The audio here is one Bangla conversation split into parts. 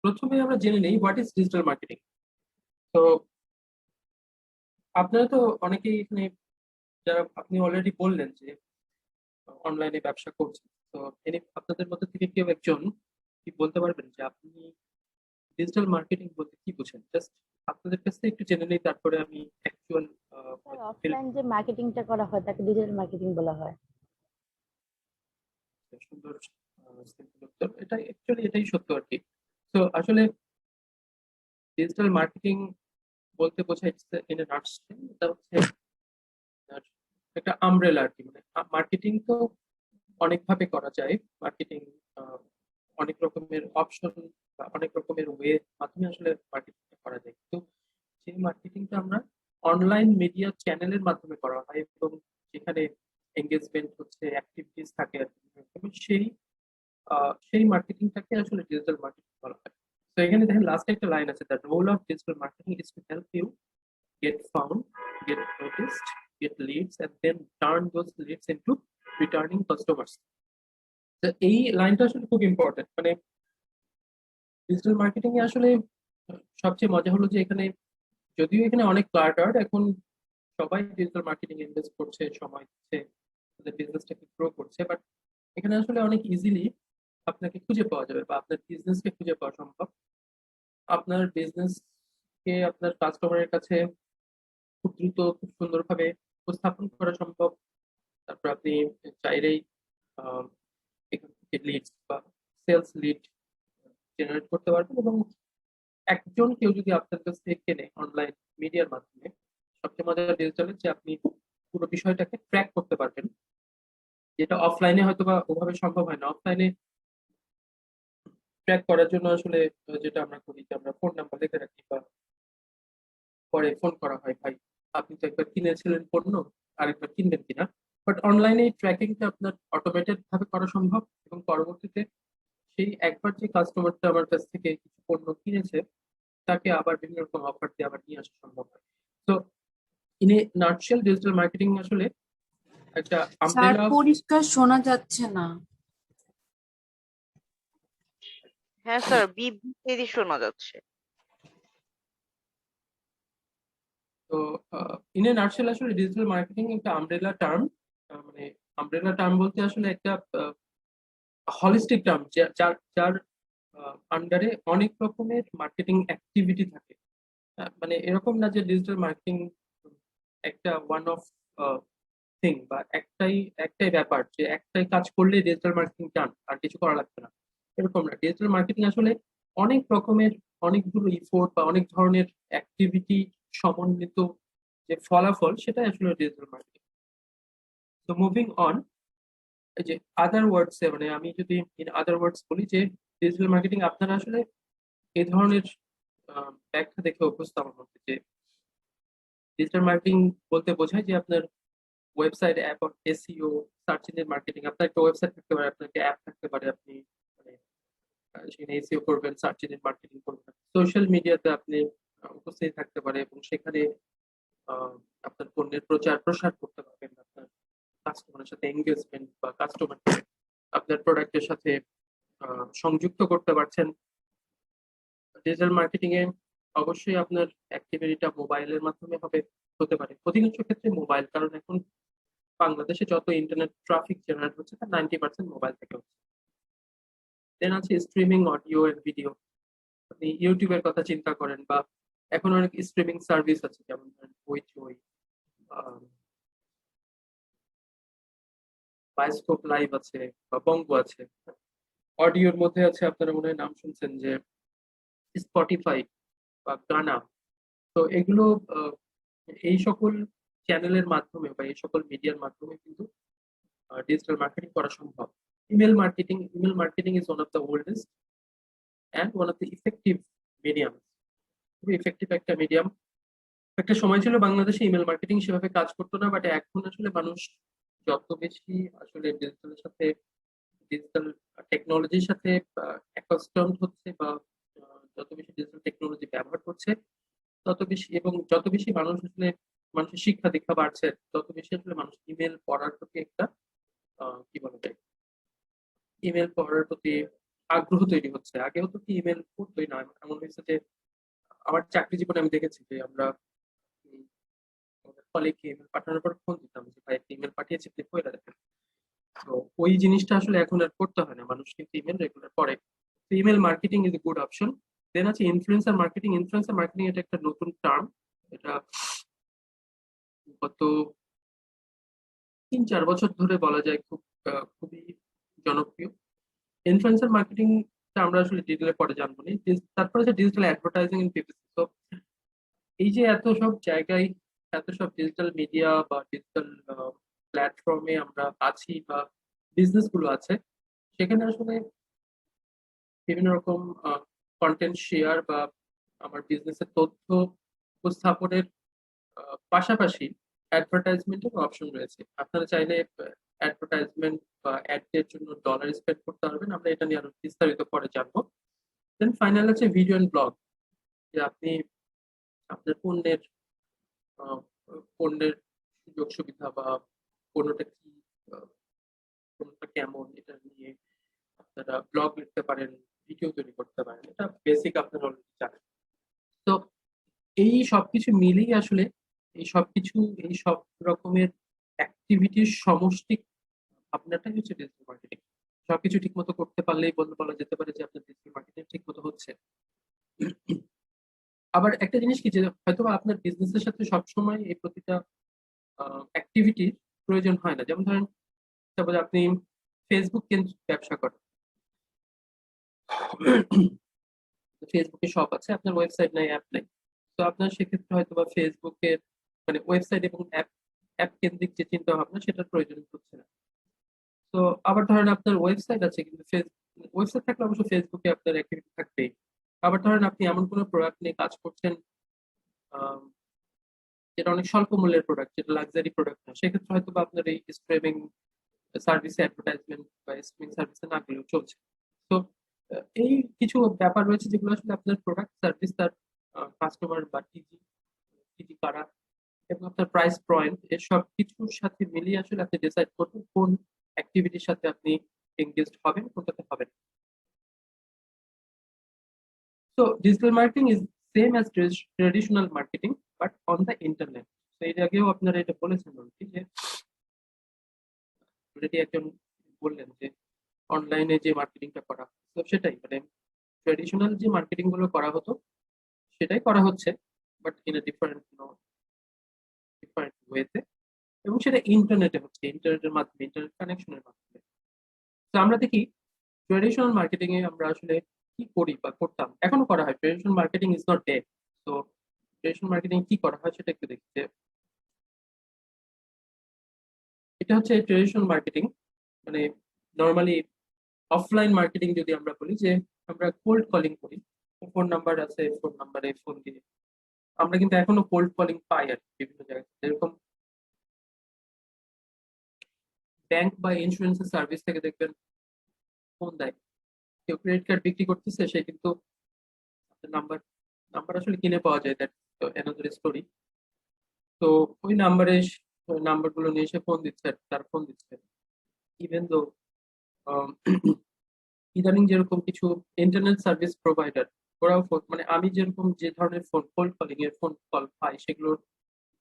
প্রথমে আমরা জেনে নেই হোয়াট ইজ ডিজিটাল মার্কেটিং। তো আপনারা তো অনেকেই এখানে, যারা আপনি অলরেডি বললেন যে অনলাইনে ব্যবসা করছেন, তো আপনাদের মধ্যে থেকে কেউ একজন কি বলতে পারবেন যে আপনি ডিজিটাল মার্কেটিং বলতে কি বোঝেন? জাস্ট আপনাদের কাছ থেকে একটু জেনে নেই, তারপরে আমি অ্যাকচুয়াল স্যার, অফলাইন যে মার্কেটিংটা করা হয় তাকে ডিজিটাল মার্কেটিং বলা হয়। সুন্দর simple উত্তর। এটা অ্যাকচুয়ালি এটাই সত্য আর কি। তো আসলে ডিজিটাল মার্কেটিং বলতে বোঝায় ইন এ নাটশেল, এটা হচ্ছে আপনার একটা আমব্রেলা আর কি। মানে মার্কেটিং তো অনেক ভাবে করা যায়। মার্কেটিং অনেক রকমের অপশন বা অনেক রকমের ওয়ে মাধ্যমে আসলে মার্কেটিংটা করা যায়। কিন্তু সেই মার্কেটিংটা আমরা অনলাইন মিডিয়া চ্যানেলের মাধ্যমে করা হয়, এবং যেখানে এঙ্গেজমেন্ট হচ্ছে, অ্যাক্টিভিটিস থাকে আর কি, এবং সেই মার্কেটিংটাকে আসলে ডিজিটাল মার্কেটিং বলা হয়। তো এখানে দেখেন লাস্টে একটা লাইন আছে, the role of digital marketing is to help you get found, get noticed, get leads, and then turn those leads into returning customers. তো এই লাইনটা আসলে খুব ইম্পর্টেন্ট। মানে ডিজিটাল মার্কেটিং এ আসলে সবচেয়ে মজা হলো যে এখানে, যদিও এখানে অনেক ক্লাটার্ড, এখন সবাই ডিজিটাল মার্কেটিং ইনভেস্ট করছে, সময় দিচ্ছে, তাদের বিজনেসটাকে গ্রো করছে, বাট এখানে আসলে অনেক ইজিলি আপনাকে খুঁজে পাওয়া যাবে বা আপনার বিজনেসকে খুঁজে পাওয়া সম্ভব। আপনার বিজনেসকে আপনার কাস্টমারের কাছে খুব দ্রুত, খুব সুন্দরভাবে উপস্থাপন করা সম্ভব। তারপর আপনি চাইলেই আহ, এখান থেকে লিড বা সেলস লিড জেনারেট করতে পারবেন, এবং একজন কেউ যদি আপনার কাছ থেকে কেনে অনলাইন মিডিয়ার মাধ্যমে, সবচেয়ে মজার ডিজিটালের যে আপনি পুরো বিষয়টাকে ট্র্যাক করতে পারবেন, যেটা অফলাইনে হয়তো বা ওভাবে সম্ভব হয় না। অফলাইনে ট্র্যাক করার জন্য আসলে যেটা আমরা করি যে আমরা ফোন নাম্বার লিখে রাখি, বা পরে ফোন করা হয়, ভাই আপনি তো একবার কিনেছিলেন পণ্য, আরেকবার কিনবেন কিনা। বাট অনলাইনে এই ট্র্যাকিংটা আপনার অটোমেটেড ভাবে করা সম্ভব, এবং পরবর্তীতে সেই একবার যে কাস্টমারটা আমার কাছ থেকে কিছু পণ্য কিনেছে, তাকে আবার বিভিন্ন রকম অফার দিয়ে আবার নিয়ে আসা সম্ভব হয়। তো in a nutshell digital marketing আসলে একটা স্যার, আমব্রেলা। পরিষ্কার শোনা যাচ্ছে না। হ্যাঁ স্যার, বিবৃতি শোনা যাচ্ছে। তো ইন এ নাটশেল আসলে ডিজিটাল মার্কেটিং একটা আমব্রেলা টার্ম। মানে আমব্রেলা টার্ম বলতে আসলে একটা হলিস্টিক টার্ম, যার যার আন্ডারে অনেক রকমের মার্কেটিং অ্যাক্টিভিটি থাকে। মানে এরকম না যে ডিজিটাল মার্কেটিং একটা ওয়ান অফ থিং, বা একটাই একটাই ব্যাপার, যে একটাই কাজ করলে ডিজিটাল মার্কেটিং ডান, আর কিছু করা লাগবে না। এরকম না, ডিজিটাল মার্কেটিং আসলে অনেক রকমের, অনেকগুলো ইফোর্ট বা অনেক ধরনের অ্যাক্টিভিটি সমন্বিত যে ফলাফল, সেটাই আসলে ডিজিটাল মার্কেটিং। তো মুভিং অন, এই যে আদার ওয়ার্ডস, মানে আমি যদি ইন আদার ওয়ার্ডস বলি যে ডিজিটাল মার্কেটিং আপনারা আসলে এই ধরনের ব্যাখ্যা দেখে অভ্যস্ত আমার মধ্যে, যে ডিজিটাল মার্কেটিং বলতে বোঝায় যে আপনার website, app, SEO, search engine marketing. আপনার একটা ওয়েবসাইট থাকতে পারে, আপনার একটা অ্যাপ থাকতে পারে, আপনি মানে সেখানে এসইও করবেন, সার্চ ইঞ্জিন মার্কেটিং করবেন, সোশ্যাল মিডিয়াতে আপনি উপস্থিত থাকতে পারে, এবং সেখানে আহ, আপনার পণ্যের প্রচার প্রসার করতে পারবেন, আপনার কাস্টমারের সাথে এঙ্গেজমেন্ট বা কাস্টমার আপনার প্রোডাক্টের সাথে সংযুক্ত করতে পারছেন। ডিজিটাল মার্কেটিং এ অবশ্যই আপনার অ্যাক্টিভিটিটা মোবাইলের মাধ্যমে হতে পারে, অধিকাংশ ক্ষেত্রে মোবাইল, কারণ এখন বাংলাদেশে যত ইন্টারনেট ট্রাফিক জেনারেট হচ্ছে তার 90% মোবাইল থেকে হচ্ছে। দেন আছে স্ট্রিমিং অডিও এন্ড ভিডিও। আপনি ইউটিউবের কথা চিন্তা করেন, বা এখন অনেক স্ট্রিমিং সার্ভিস আছে, যেমন ধরেন হইচই, বায়োস্কোপ লাইভ আছে, বা বঙ্গ আছে। অডিওর মধ্যে আছে, আপনারা মনে হয় নাম শুনছেন যে স্পটিফাই বা গানা। তো এগুলো আহ, এই সকল চ্যানেলের মাধ্যমে বা এই সকল মিডিয়ার মাধ্যমে কিন্তু ডিজিটাল মার্কেটিং করা সম্ভব। Email marketing is one of the oldest and one of the effective medium. খুবই ইফেক্টিভ একটা মিডিয়াম। একটা সময় ছিল বাংলাদেশে ইমেল মার্কেটিং সেভাবে কাজ করতো না, বাট এখন আসলে মানুষ যত বেশি আসলে ডিজিটালের সাথে, ডিজিটাল টেকনোলজির সাথে অ্যাকাস্টমড হচ্ছে, বা যত বেশি ডিজিটাল টেকনোলজি ব্যবহার করছে, তত বেশি, এবং যত বেশি মানুষ আসলে, মানুষের শিক্ষা দীক্ষা বাড়ছে, তত বেশি আসলে মানুষ ইমেল পড়ার প্রতি একটা কি বলা যায়, ইমেল পড়ার প্রতি আগ্রহ তৈরি হচ্ছে। আগেও তো কি ইমেল করতোই না, এমন হয়েছে যে আমার চাকরি জীবনে আমি দেখেছি যে আমরা কলিগকে ইমেল পাঠানোর পর ফোন দিতাম যে ভাই একটা ইমেল পাঠিয়েছি, আপনি কইরা দেখেন। তো ওই জিনিসটা আসলে এখন আর করতে হয় না, মানুষ কিন্তু ইমেল রেগুলার করে। Email marketing is a good option. Then আছে ইনফ্লুয়েন্সার মার্কেটিং। ইনফ্লুয়েন্সার মার্কেটিং এটা একটা নতুন টার্ম। এটা গত 3-4 বছর ধরে বলা যায় খুবই জনপ্রিয়। ইনফ্লুয়েন্সার মার্কেটিং আমরা আসলে ডিটেলে পরে জানবো নি। তারপরে হচ্ছে ডিজিটাল অ্যাডভার্টাইজিং ইন পিপিসি। তো এই যে এত সব জায়গায়, এত সব ডিজিটাল মিডিয়া বা ডিজিটাল প্ল্যাটফর্মে আমরা আছি বা বিজনেস গুলো আছে, সেখানে আসলে বিভিন্ন রকম কন্টেন্ট শেয়ার বা আমার বিজনেসের তথ্য উপস্থাপনের পাশাপাশি অ্যাডভার্টাইজমেন্টের অপশন রয়েছে। আপনারা চাইলে অ্যাডভার্টাইজমেন্ট বা অ্যাড এর জন্য ডলার স্পেন্ড করতে পারবেন। আমরা এটা নিয়ে আরো বিস্তারিত পরে জানবো। দেন ফাইনাল আছে ভিডিও এন্ড ব্লগ, যে আপনি আপনার আহ, পণ্যের সুযোগ সুবিধা বা পণ্যটা কি, আহ, পণ্যটা কেমন, এটা নিয়ে আপনারা ব্লগ লিখতে পারেন, ভিডিও তৈরি করতে পারেন। এটা বেসিক আপনারা অলরেডি জানেন। তো এই সবকিছু মিলেই আসলে এই সব রকমের অ্যাক্টিভিটির সমষ্টি আপনারটাই হচ্ছে ডিজিটাল মার্কেটিং। সবকিছু ঠিক মতো করতে পারলেই বলা যেতে পারে যে আপনার ডিজিটাল মার্কেটিং ঠিক মতো হচ্ছে। আবার একটা জিনিস কি, যে হয়তো আপনার বিজনেসের সাথে সবসময় এই প্রতিটা অ্যাক্টিভিটির প্রয়োজন হয় না। যেমন ধরেন তারপরে আপনি ফেসবুক কেন্দ্রিক ব্যবসা করেন, ফেসবুকে শপ আছে, আপনার ওয়েবসাইট নাই, অ্যাপ নাই। তো আপনার সেক্ষেত্রে হয়তো বা ফেসবুকের মানে ওয়েবসাইট এবং অ্যাপ অ্যাপ কেন্দ্রিক যে চিন্তা ভাবনা সেটার প্রয়োজন হচ্ছে না। তো আবার ধরেন আপনার ওয়েবসাইট আছে, কিন্তু ওয়েবসাইট থাকলে অবশ্য ফেসবুকে আপনার অ্যাক্টিভিটি থাকবেই। আবার ধরেন আপনি এমন কোনো প্রোডাক্ট নিয়ে কাজ করছেন আম, যেটা অনেক স্বল্প মূল্যের প্রোডাক্ট, যেটা লাক্সারি প্রোডাক্ট না, সেক্ষেত্রে হয়তো বা আপনার এই স্ট্রিমিং সার্ভিসে অ্যাডভার্টাইজমেন্ট বা স্ট্রিমিং সার্ভিসে না গেলেও চলছে। তো এই কিছু ব্যাপার রয়েছে যেগুলো আসলে আপনার প্রোডাক্ট সার্ভিস, তার কাস্টমার বা টিজি টিজি কারা এবং আপনার প্রাইস পয়েন্ট, এর সব কিছুর সাথে মিলিয়ে আসলে আপনি ডিসাইড করবেন কোন অ্যাক্টিভিটির সাথে আপনি এঙ্গেজড হবেন, কোনটাতে হবেন। So digital marketing is same as traditional marketing but on the internet. তো এর আগেও আপনারা এটা বলেছেন বলছি যে অলরেডি একজন বললেন যে অনলাইনে যে মার্কেটিংটা করা, তো সেটাই মানে ট্রেডিশনাল যে মার্কেটিং গুলো করা হতো সেটাই করা হচ্ছে, বাট ইন এ ডিফারেন্ট ওয়েতে। এবং সেটা ইন্টারনেটে হচ্ছে, ইন্টারনেটের মাধ্যমে, ইন্টারনেট কানেকশনের মাধ্যমে। তো আমরা দেখি ট্রেডিশনাল মার্কেটিং এ আমরা আসলে কি করি বা করতাম, এখনো করা হয়। Traditional marketing is not dead. তো ট্রেডিশনাল মার্কেটিং কি করা হয় সেটা একটু দেখি। এটা হচ্ছে ট্রেডিশনাল মার্কেটিং, মানে নর্মালি অফলাইন মার্কেটিং যদি আমরা বলি, যে আমরা কোল্ড কলিং করি, ফোন নাম্বার আছে, ফোন নাম্বারে ফোন দিয়ে আমরা কিন্তু এখনো কোল্ড কলিং পাই আর কি বিভিন্ন জায়গায়। যেরকম ব্যাংক বা ইন্স্যুরেন্সের সার্ভিস থেকে দেখবেন ফোন দেয়, কেউ ক্রেডিট কার্ড বিক্রি করতেছে, সে কিন্তু নাম্বার নাম্বার আসলে কিনে পাওয়া যায়, দ্যাট অ্যানাদার স্টোরি। তো ওই নাম্বার গুলো নিয়ে এসে ফোন দিচ্ছে, আর তার ফোন দিচ্ছে। ইভেন দো ইদানিং যেরকম কিছু ইন্টারনেট সার্ভিস প্রোভাইডার, ওরাও মানে আমি যেরকম যে ধরনের ফোন কোল্ড কলিং এর ফোন কল পাই, সেগুলো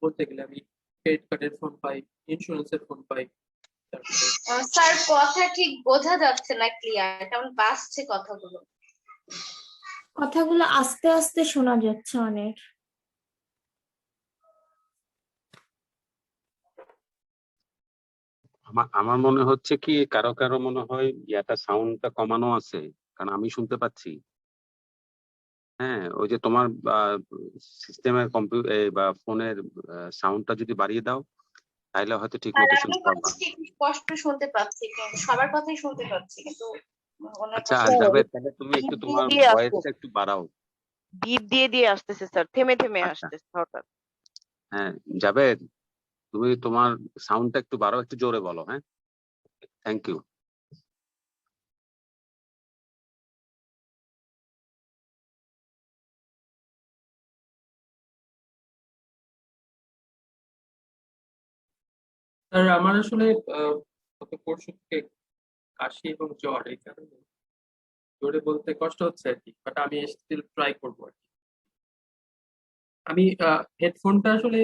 বলতে গেলে আমি ক্রেডিট কার্ডের ফোন পাই, ইন্স্যুরেন্সের ফোন পাই, তারপরে স্যার কথা ঠিক বোঝা যাচ্ছে না ক্লিয়ার, কেমন বাজছে কথাগুলো। কথাগুলো আস্তে আস্তে শোনা যাচ্ছে অনেক। আমার মনে হচ্ছে কি কারো কারো মনে হয় ইয়াটা সাউন্ডটা কমানো আছে, কারণ আমি শুনতে পাচ্ছি। হ্যাঁ, ওই যে তোমার সিস্টেমের কম্পিউটার বা ফোনের সাউন্ডটা যদি বাড়িয়ে দাও তাহলে হয়তো ঠিক আর মতো আমি শুনতে পারবা। হচ্ছে একটু স্পষ্ট শুনতে পাচ্ছি, কিন্তু সবার কথাই শুনতে পাচ্ছি, কিন্তু ওনার আচ্ছা কথা যাবে, তাহলে তুমি একটু বিপ দিয়ে তোমার দিয়ে আসছে, ভয়েসটা একটু বাড়াও। বিপ দিয়ে দিয়ে আসতেছে স্যার, থেমে থেমে আচ্ছা, আসতেছে হঠাৎ। হ্যাঁ যাবে, তুমি তোমার সাউন্ডটা একটু বাড়াও, একটু জোরে বলো। হ্যাঁ, থ্যাংক ইউ। স্যার আমার আসলে গত পরশু থেকে কাশি এবং জ্বর, এই কারণে জোরে বলতে কষ্ট হচ্ছে আর কি, বাট আমি স্টিল ট্রাই করবো আর কি। আমি হেডফোনটা আসলে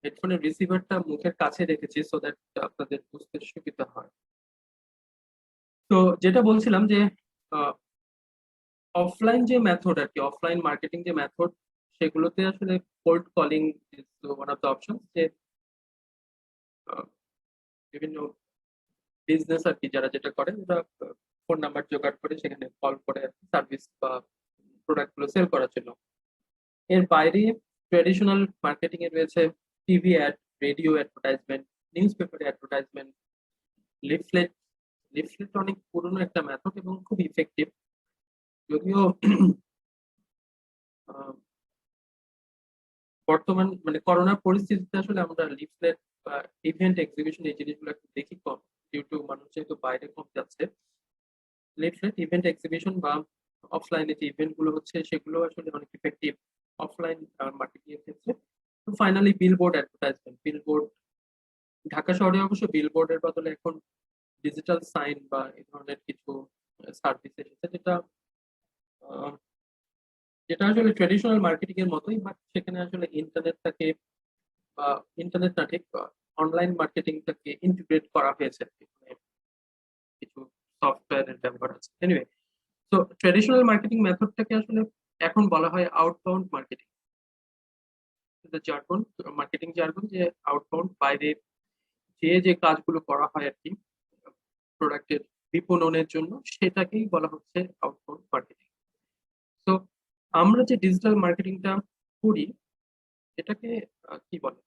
হেডফোনের রিসিভারটা মুখের কাছে রেখেছি সো দ্যাট আপনাদের বুঝতে সুবিধা হয়। তো যেটা বলছিলাম যে অফলাইন যে মেথড আর কি, অফলাইন মার্কেটিং যে মেথড, সেগুলোতে আসলে cold calling is one of the option. যে আহ, বিভিন্ন বিজনেস আর কি যারা যেটা করে, ওরা ফোন নাম্বার জোগাড় করে সেখানে কল করে সার্ভিস বা প্রোডাক্ট গুলো সেল করার জন্য। এর বাইরে ট্রেডিশনাল মার্কেটিং এ রয়েছে TV ad, radio advertisement, news পেপারে অ্যাডভার্টাইজমেন্ট, লিফলেট। লিফলেট অনেক পুরনো একটা মেথড এবং খুব ইফেক্টিভ, যদিও আহ, বর্তমান মানে করোনার পরিস্থিতিতে আসলে আমরা লিফলেট বা ইভেন্ট এক্সিবিশন এই জিনিসগুলো একটু দেখি কম, ডিউ টু মানুষ যেহেতু বাইরে কম যাচ্ছে। লিফলেট, ইভেন্ট এক্সিবিশন বা অফলাইনে যে ইভেন্ট গুলো হচ্ছে সেগুলো আসলে অনেক ইফেক্টিভ অফলাইন মার্কেটিং এর ক্ষেত্রে। তো finally billboard advertisement. Billboard, Dhaka শহরে অবশ্য বিলবোর্ডের বদলে এখন ডিজিটাল সাইন বা এই ধরনের কিছু সার্ভিস এসেছে, যেটা আহ, যেটা আসলে ট্রেডিশনাল মার্কেটিং এর মতোই, বাট সেখানে আসলে ইন্টারনেটটাকে বা ইন্টারনেট না ঠিক অনলাইন মার্কেটিংটাকে ইন্টিগ্রেট করা হয়েছে আর কি। মানে কিছু সফটওয়্যারের ব্যবহার আছে। এনিওয়ে, তো ট্রেডিশনাল মার্কেটিং মেথডটাকে আসলে এখন বলা হয় outbound marketing. Jargon, marketing jargon, যে আউটবাউন্ড, বাইরে যে যে কাজগুলো করা হয় আর কি প্রোডাক্টের বিপণনের জন্য, সেটাকেই বলা হচ্ছে আউটবাউন্ড মার্কেটিং। তো আমরা যে ডিজিটাল মার্কেটিংটা করি এটাকে কি বলে,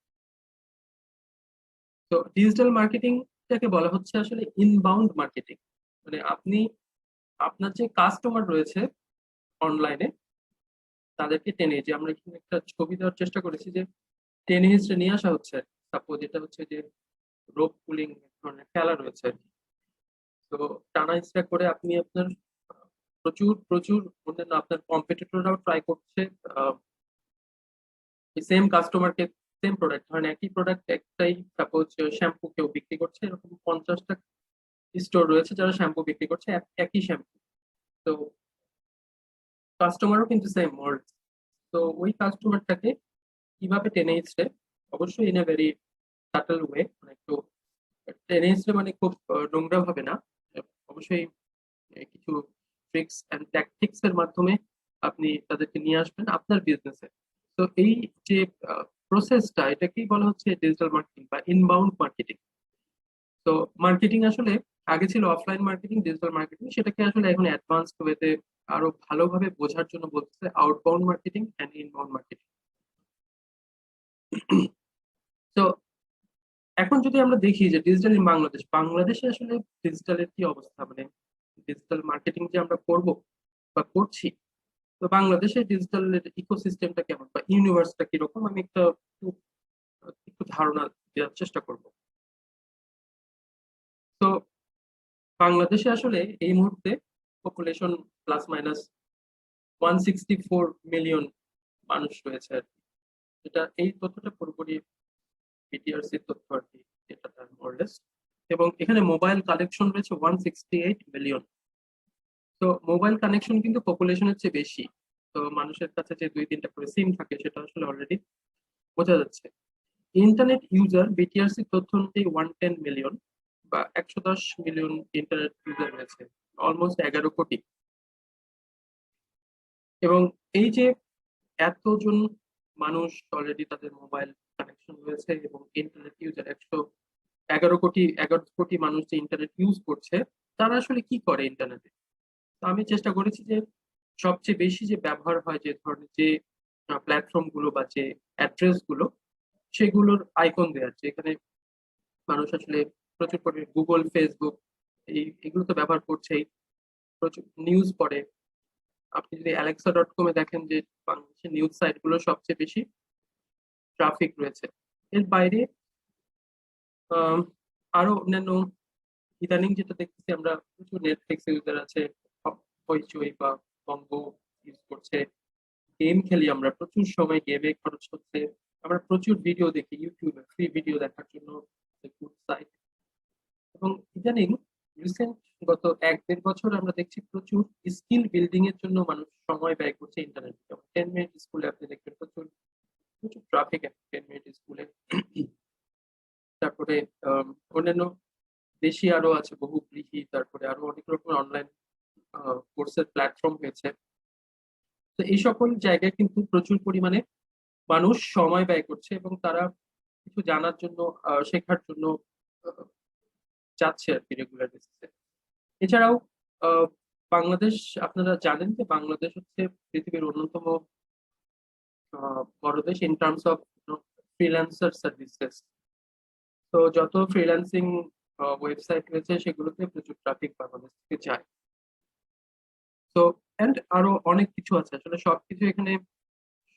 তো ডিজিটাল মার্কেটিংটাকে বলা হচ্ছে আসলে ইনবাউন্ড মার্কেটিং। মানে আপনি আপনার যে কাস্টমার রয়েছে অনলাইনে তাদেরকে টেনে, যে আমরা এখানে একটা ছবি দেওয়ার চেষ্টা করেছি, যে টেনে হিস্ট্রে নিয়ে আসা হচ্ছে। সাপোজ এটা হচ্ছে যে রোপ পুলিং ধরনের খেলা রয়েছে আর কি। তো টানা হিস্ট্রে করে আপনি আপনার প্রচুর প্রচুর অন্যান্য আপনার কম্পিটিটররাও ট্রাই করছে সেম কাস্টমারকে সেম প্রোডাক্ট, ধরেন একই প্রোডাক্ট একটাই, সাপোজ শ্যাম্পু কেউ বিক্রি করছে, এরকম 50টা স্টোর রয়েছে যারা শ্যাম্পু বিক্রি করছে, একই শ্যাম্পু। তো কাস্টমারও কিন্তু সেম মোল্ড। তো ওই কাস্টমারটাকে কিভাবে টেনে হিচড়ে, অবশ্যই in a very subtle way, মানে একটু টেনে হিচড়ে মানে খুব নোংরা ভাবে না, অবশ্যই কিছু ট্রিক্স অ্যান্ড ট্যাকটিক্স এর মাধ্যমে আপনি তাদেরকে নিয়ে আসবেন আপনার বিজনেসে। তো এই যে প্রসেসটা, এটাকেই বলা হচ্ছে ডিজিটাল মার্কেটিং বা ইনবাউন্ড মার্কেটিং। তো মার্কেটিং আসলে আগে ছিল অফলাইন মার্কেটিং, ডিজিটাল মার্কেটিং, সেটাকে আসলে এখন অ্যাডভান্সড ওয়েতে আরো ভালোভাবে বোঝার জন্য বলতেছে outbound marketing and inbound marketing. তো এখন যদি আমরা দেখি যে ডিজিটাল ইন বাংলাদেশ, বাংলাদেশে আসলে ডিজিটালের কি অবস্থা, মানে ডিজিটাল মার্কেটিং যে আমরা করব বা করছি, তো বাংলাদেশে ডিজিটালের ইকোসিস্টেমটা কেমন বা ইউনিভার্সটা কিরকম, আমি একটু একটু ধারণা দেওয়ার চেষ্টা করব। তো বাংলাদেশে আসলে এই মুহূর্তে পপুলেশন প্লাস মাইনাস 164 মিলিয়ন মানুষ রয়েছে আর কি। এটা এই তথ্যটা পুরোপুরি বিটিআরসির তথ্য আর কি, এটা তার মোরলেস। এবং এখানে মোবাইল কানেকশন রয়েছে 168 মিলিয়ন। তো মোবাইল কানেকশন কিন্তু পপুলেশনের চেয়ে বেশি। তো মানুষের কাছে যে 2-3টা করে সিম থাকে সেটা আসলে অলরেডি বোঝা যাচ্ছে। ইন্টারনেট ইউজার বিটিআরসি তথ্য অনুযায়ী 110 মিলিয়ন বা 110 মিলিয়ন ইন্টারনেট ইউজার রয়েছে, অলমোস্ট 11 কোটি। এবং এই যে এতজন মানুষ অলরেডি তাদের মোবাইল কানেকশন রয়েছে এবং ইন্টারনেট ইউজার 111 কোটি, 11 কোটি মানুষ যে ইন্টারনেট ইউজ করছে, তারা আসলে কি করে ইন্টারনেটে। তো আমি চেষ্টা করেছি যে সবচেয়ে বেশি যে ব্যবহার হয় যে ধরনের যে প্ল্যাটফর্ম গুলো বা যে অ্যাড্রেস গুলো, সেগুলোর আইকন দেওয়া আছে এখানে। মানুষ আসলে প্রচুর পরিমাণে গুগল, ফেসবুক এগুলো তো ব্যবহার করছেই, প্রচুর নিউজ পড়ে। আপনি যদি Alexa.com-এ দেখেন যে বাংলাদেশের নিউজ সাইট গুলো সবচেয়ে বেশি ট্রাফিক রয়েছে। এর বাইরে আহ, আরো অন্যান্য ইদানিং যেটা দেখতেছি আমরা, প্রচুর নেটফ্লিক্স ইউজার আছে, হইচই বা বঙ্গ ইউজ করছে। গেম খেলি আমরা, প্রচুর সময় গেমে খরচ হচ্ছে। আমরা প্রচুর ভিডিও দেখি ইউটিউবে, ফ্রি ভিডিও দেখার জন্য গুড সাইট। এবং ইদানিং রিসেন্ট গত 1-1.5 বছর আমরা দেখছি প্রচুর স্কিল বিল্ডিং এর জন্য মানুষ সময় ব্যয় করছে ইন্টারনেটে। যেমন 10 মিনিট স্কুলে আপনি দেখবেন প্রচুর প্রচুর ট্রাফিক 10 মিনিট স্কুলে। তারপরে অন্যান্য দেশি আরো আছে বহু কৃষি, তারপরে আরো অনেক রকমের অনলাইন কোর্সের প্ল্যাটফর্ম হয়েছে। তো এই সকল জায়গায় কিন্তু প্রচুর পরিমাণে মানুষ সময় ব্যয় করছে এবং তারা কিছু জানার জন্য শেখার জন্য আহ, যাচ্ছে আর কি রেগুলার বেসিসে। এছাড়াও আহ, বাংলাদেশ, আপনারা জানেন যে বাংলাদেশ হচ্ছে পৃথিবীর অন্যতম বড় দেশ in terms of freelancer services. তো যত ফ্রিল্যান্সিং ওয়েবসাইট রয়েছে সেগুলোতে প্রচুর ট্রাফিক বাংলাদেশ থেকে যায়। তো এন্ড আরো অনেক কিছু আছে, আসলে সবকিছু এখানে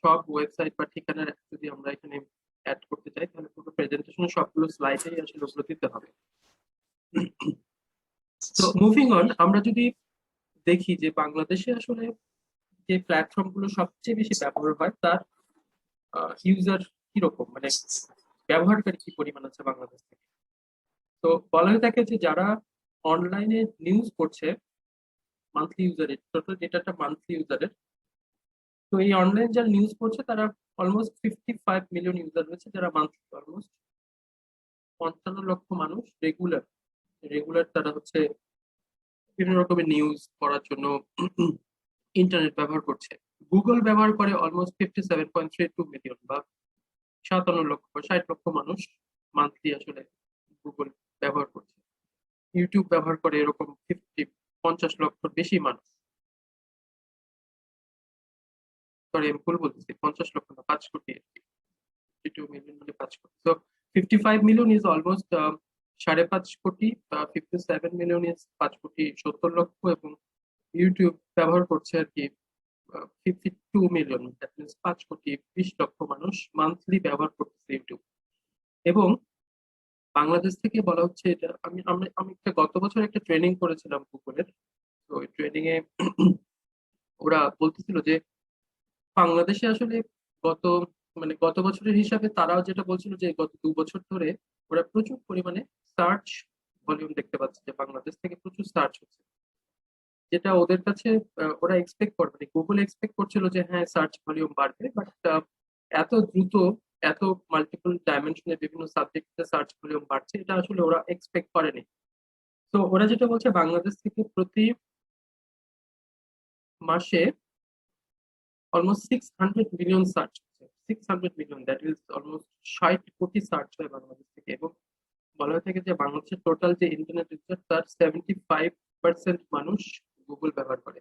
সব ওয়েবসাইট বা ঠিকানা যদি আমরা এখানে অ্যাড করতে চাই তাহলে পুরো প্রেজেন্টেশনে সবগুলো স্লাইডেই আসলে উপরে দিতে হবে। তো মুভিং অন, আমরা যদি দেখি যে বাংলাদেশে আসলে যে প্ল্যাটফর্ম গুলো সবচেয়ে বেশি ব্যবহার হয় তার ইউজার কিরকম, মানে ব্যবহারকারী কি পরিমাণ আছে বাংলাদেশ থেকে। তো বলা হয়ে থাকে যে যারা অনলাইনে নিউজ পড়ছে মান্থলি ইউজারের, টোটাল ডেটাটা মান্থলি ইউজারের, তো এই অনলাইন যারা নিউজ পড়ছে তারা অলমোস্ট 55 মিলিয়ন ইউজার রয়েছে যারা মান্থলি, অলমোস্ট 55 লক্ষ মানুষ রেগুলার রেগুলার তারা হচ্ছে বিভিন্ন রকমের নিউজ পড়ার জন্য ইন্টারনেট ব্যবহার করছে। গুগল ব্যবহার করে অলমোস্ট 57.32 মিলিয়ন বা 60 লক্ষ মানুষ মান্থলি আসলে গুগল ব্যবহার করছে। ইউটিউব ব্যবহার করে এরকম 50 লক্ষর বেশি মানুষ, সরি আমি ভুল বলতেছি, 50 লক্ষ না, 5 কোটি আর কি, 52 মিলিয়ন মানে 5 কোটি। তো 55 মিলিয়ন ইজ অলমোস্ট 5.5 কোটি, 57 মিলিয়ন ইজ 5,70,00,000, এবং ইউটিউব ব্যবহার করছে আর কি 52 মিলিয়ন, দ্যাট মিনস 5,20,00,000 মানুষ মান্থলি ব্যবহার করতেছে ইউটিউব। এবং বাংলাদেশ থেকে বলা হচ্ছে এটা, আমি একটা গত বছর একটা ট্রেনিং করেছিলাম গুগলের। তো ওই ট্রেনিং এ ওরা বলতেছিল যে বাংলাদেশে আসলে গত গত বছরের হিসাবে তারাও যেটা বলছিল যে গত 2 বছর ধরে ওরা প্রচুর পরিমাণে সার্চ ভলিউম দেখতে পাচ্ছে, যে বাংলাদেশ থেকে প্রচুর সার্চ হচ্ছে, যেটা ওদের কাছে ওরা এক্সপেক্ট করবে, মানে গুগল এক্সপেক্ট করছিল যে হ্যাঁ সার্চ ভলিউম বাড়বে, বাট এত দ্রুত এত মাল্টিপল ডাইমেনশনে বিভিন্ন সাবজেক্টে সার্চ ভলিউম বাড়ছে এটা আসলে ওরা এক্সপেক্ট করেনি। তো ওরা যেটা বলছে বাংলাদেশ থেকে প্রতি মাসে অলমোস্ট 600 মিলিয়ন সার্চ হচ্ছে, 600 মিলিয়ন, দ্যাট ইজ অলমোস্ট 60 কোটি সার্চ হয় বাংলাদেশ থেকে। এবং বলা হয়ে থাকে যে বাংলাদেশের টোটাল যে ইন্টারনেট ইউজার তার 75% মানুষ গুগল ব্যবহার করে।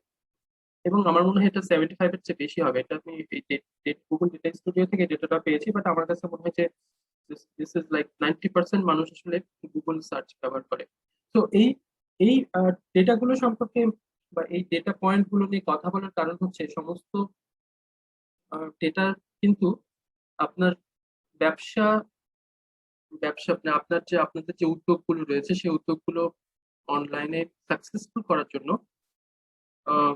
এবং আমার মনে হয় এটা 75 এর চেয়ে বেশি হবে, এটা আমি গুগল ডেটা স্টুডিও থেকে ডেটাটা পেয়েছি, বাট আমার কাছে মনে হয় যে দিস ইজ লাইক 90% মানুষ আসলে গুগল সার্চ ব্যবহার করে। তো এই এই ডেটাগুলো সম্পর্কে বা এই ডেটা পয়েন্ট গুলো নিয়ে কথা বলার কারণ হচ্ছে সমস্ত ডেটা কিন্তু আপনার ব্যবসা ব্যবসা মানে আপনাদের যে উদ্যোগগুলো রয়েছে সেই উদ্যোগগুলো অনলাইনে সাকসেসফুল করার জন্য আহ,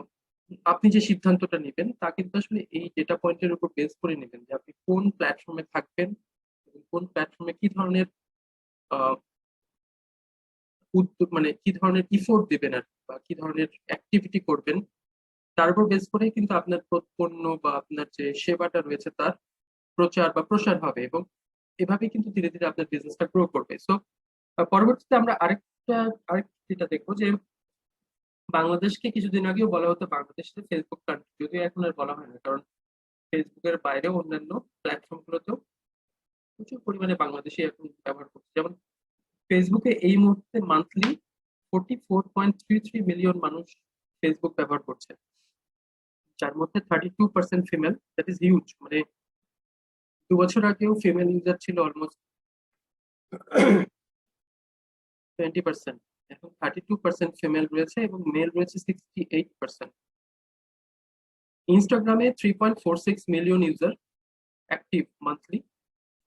আপনি যে সিদ্ধান্তটা নেবেন তা কিন্তু আসলে এই ডেটা পয়েন্টের উপর বেস করে নেবেন যে আপনি কোন প্ল্যাটফর্মে থাকবেন এবং কোন প্ল্যাটফর্মে কি ধরনের আহ, উদ্যোগ, মানে কি ধরনের ইফোর্ট দেবেন আর কি, বা কি ধরনের অ্যাক্টিভিটি করবেন, তার উপর বেস করে কিন্তু আপনার পণ্য বা আপনার যে সেবাটা রয়েছে তার প্রচার বা প্রসার হবে, এবং এভাবে কিন্তু ধীরে ধীরে আপনার বিজনেসটা গ্রো করবে। সো পরবর্তীতে আমরা আরেক যেটা দেখবো যে বাংলাদেশকে কিছুদিন আগেও বলা হতো বাংলাদেশে ফেসবুক কান্ট্রি, যদিও এখন আর বলা হয় না, কারণ ফেসবুকের বাইরেও অন্যান্য প্ল্যাটফর্ম গুলোতেও প্রচুর পরিমাণে বাংলাদেশি এখন ব্যবহার করছে। যেমন ফেসবুকে এই মুহূর্তে মান্থলি 44.33 মিলিয়ন মানুষ ফেসবুক ব্যবহার করছে, যার মধ্যে 32% ফিমেল, দ্যাট ইজ হিউজ। মানে 2 বছর আগেও ফিমেল ইউজার ছিল অলমোস্ট 20%, এখন 32% ফিমেল রয়েছে এবং মেল রয়েছে 68%। ইনস্টাগ্রামে 3.46 মিলিয়ন ইউজার অ্যাক্টিভ মান্থলি।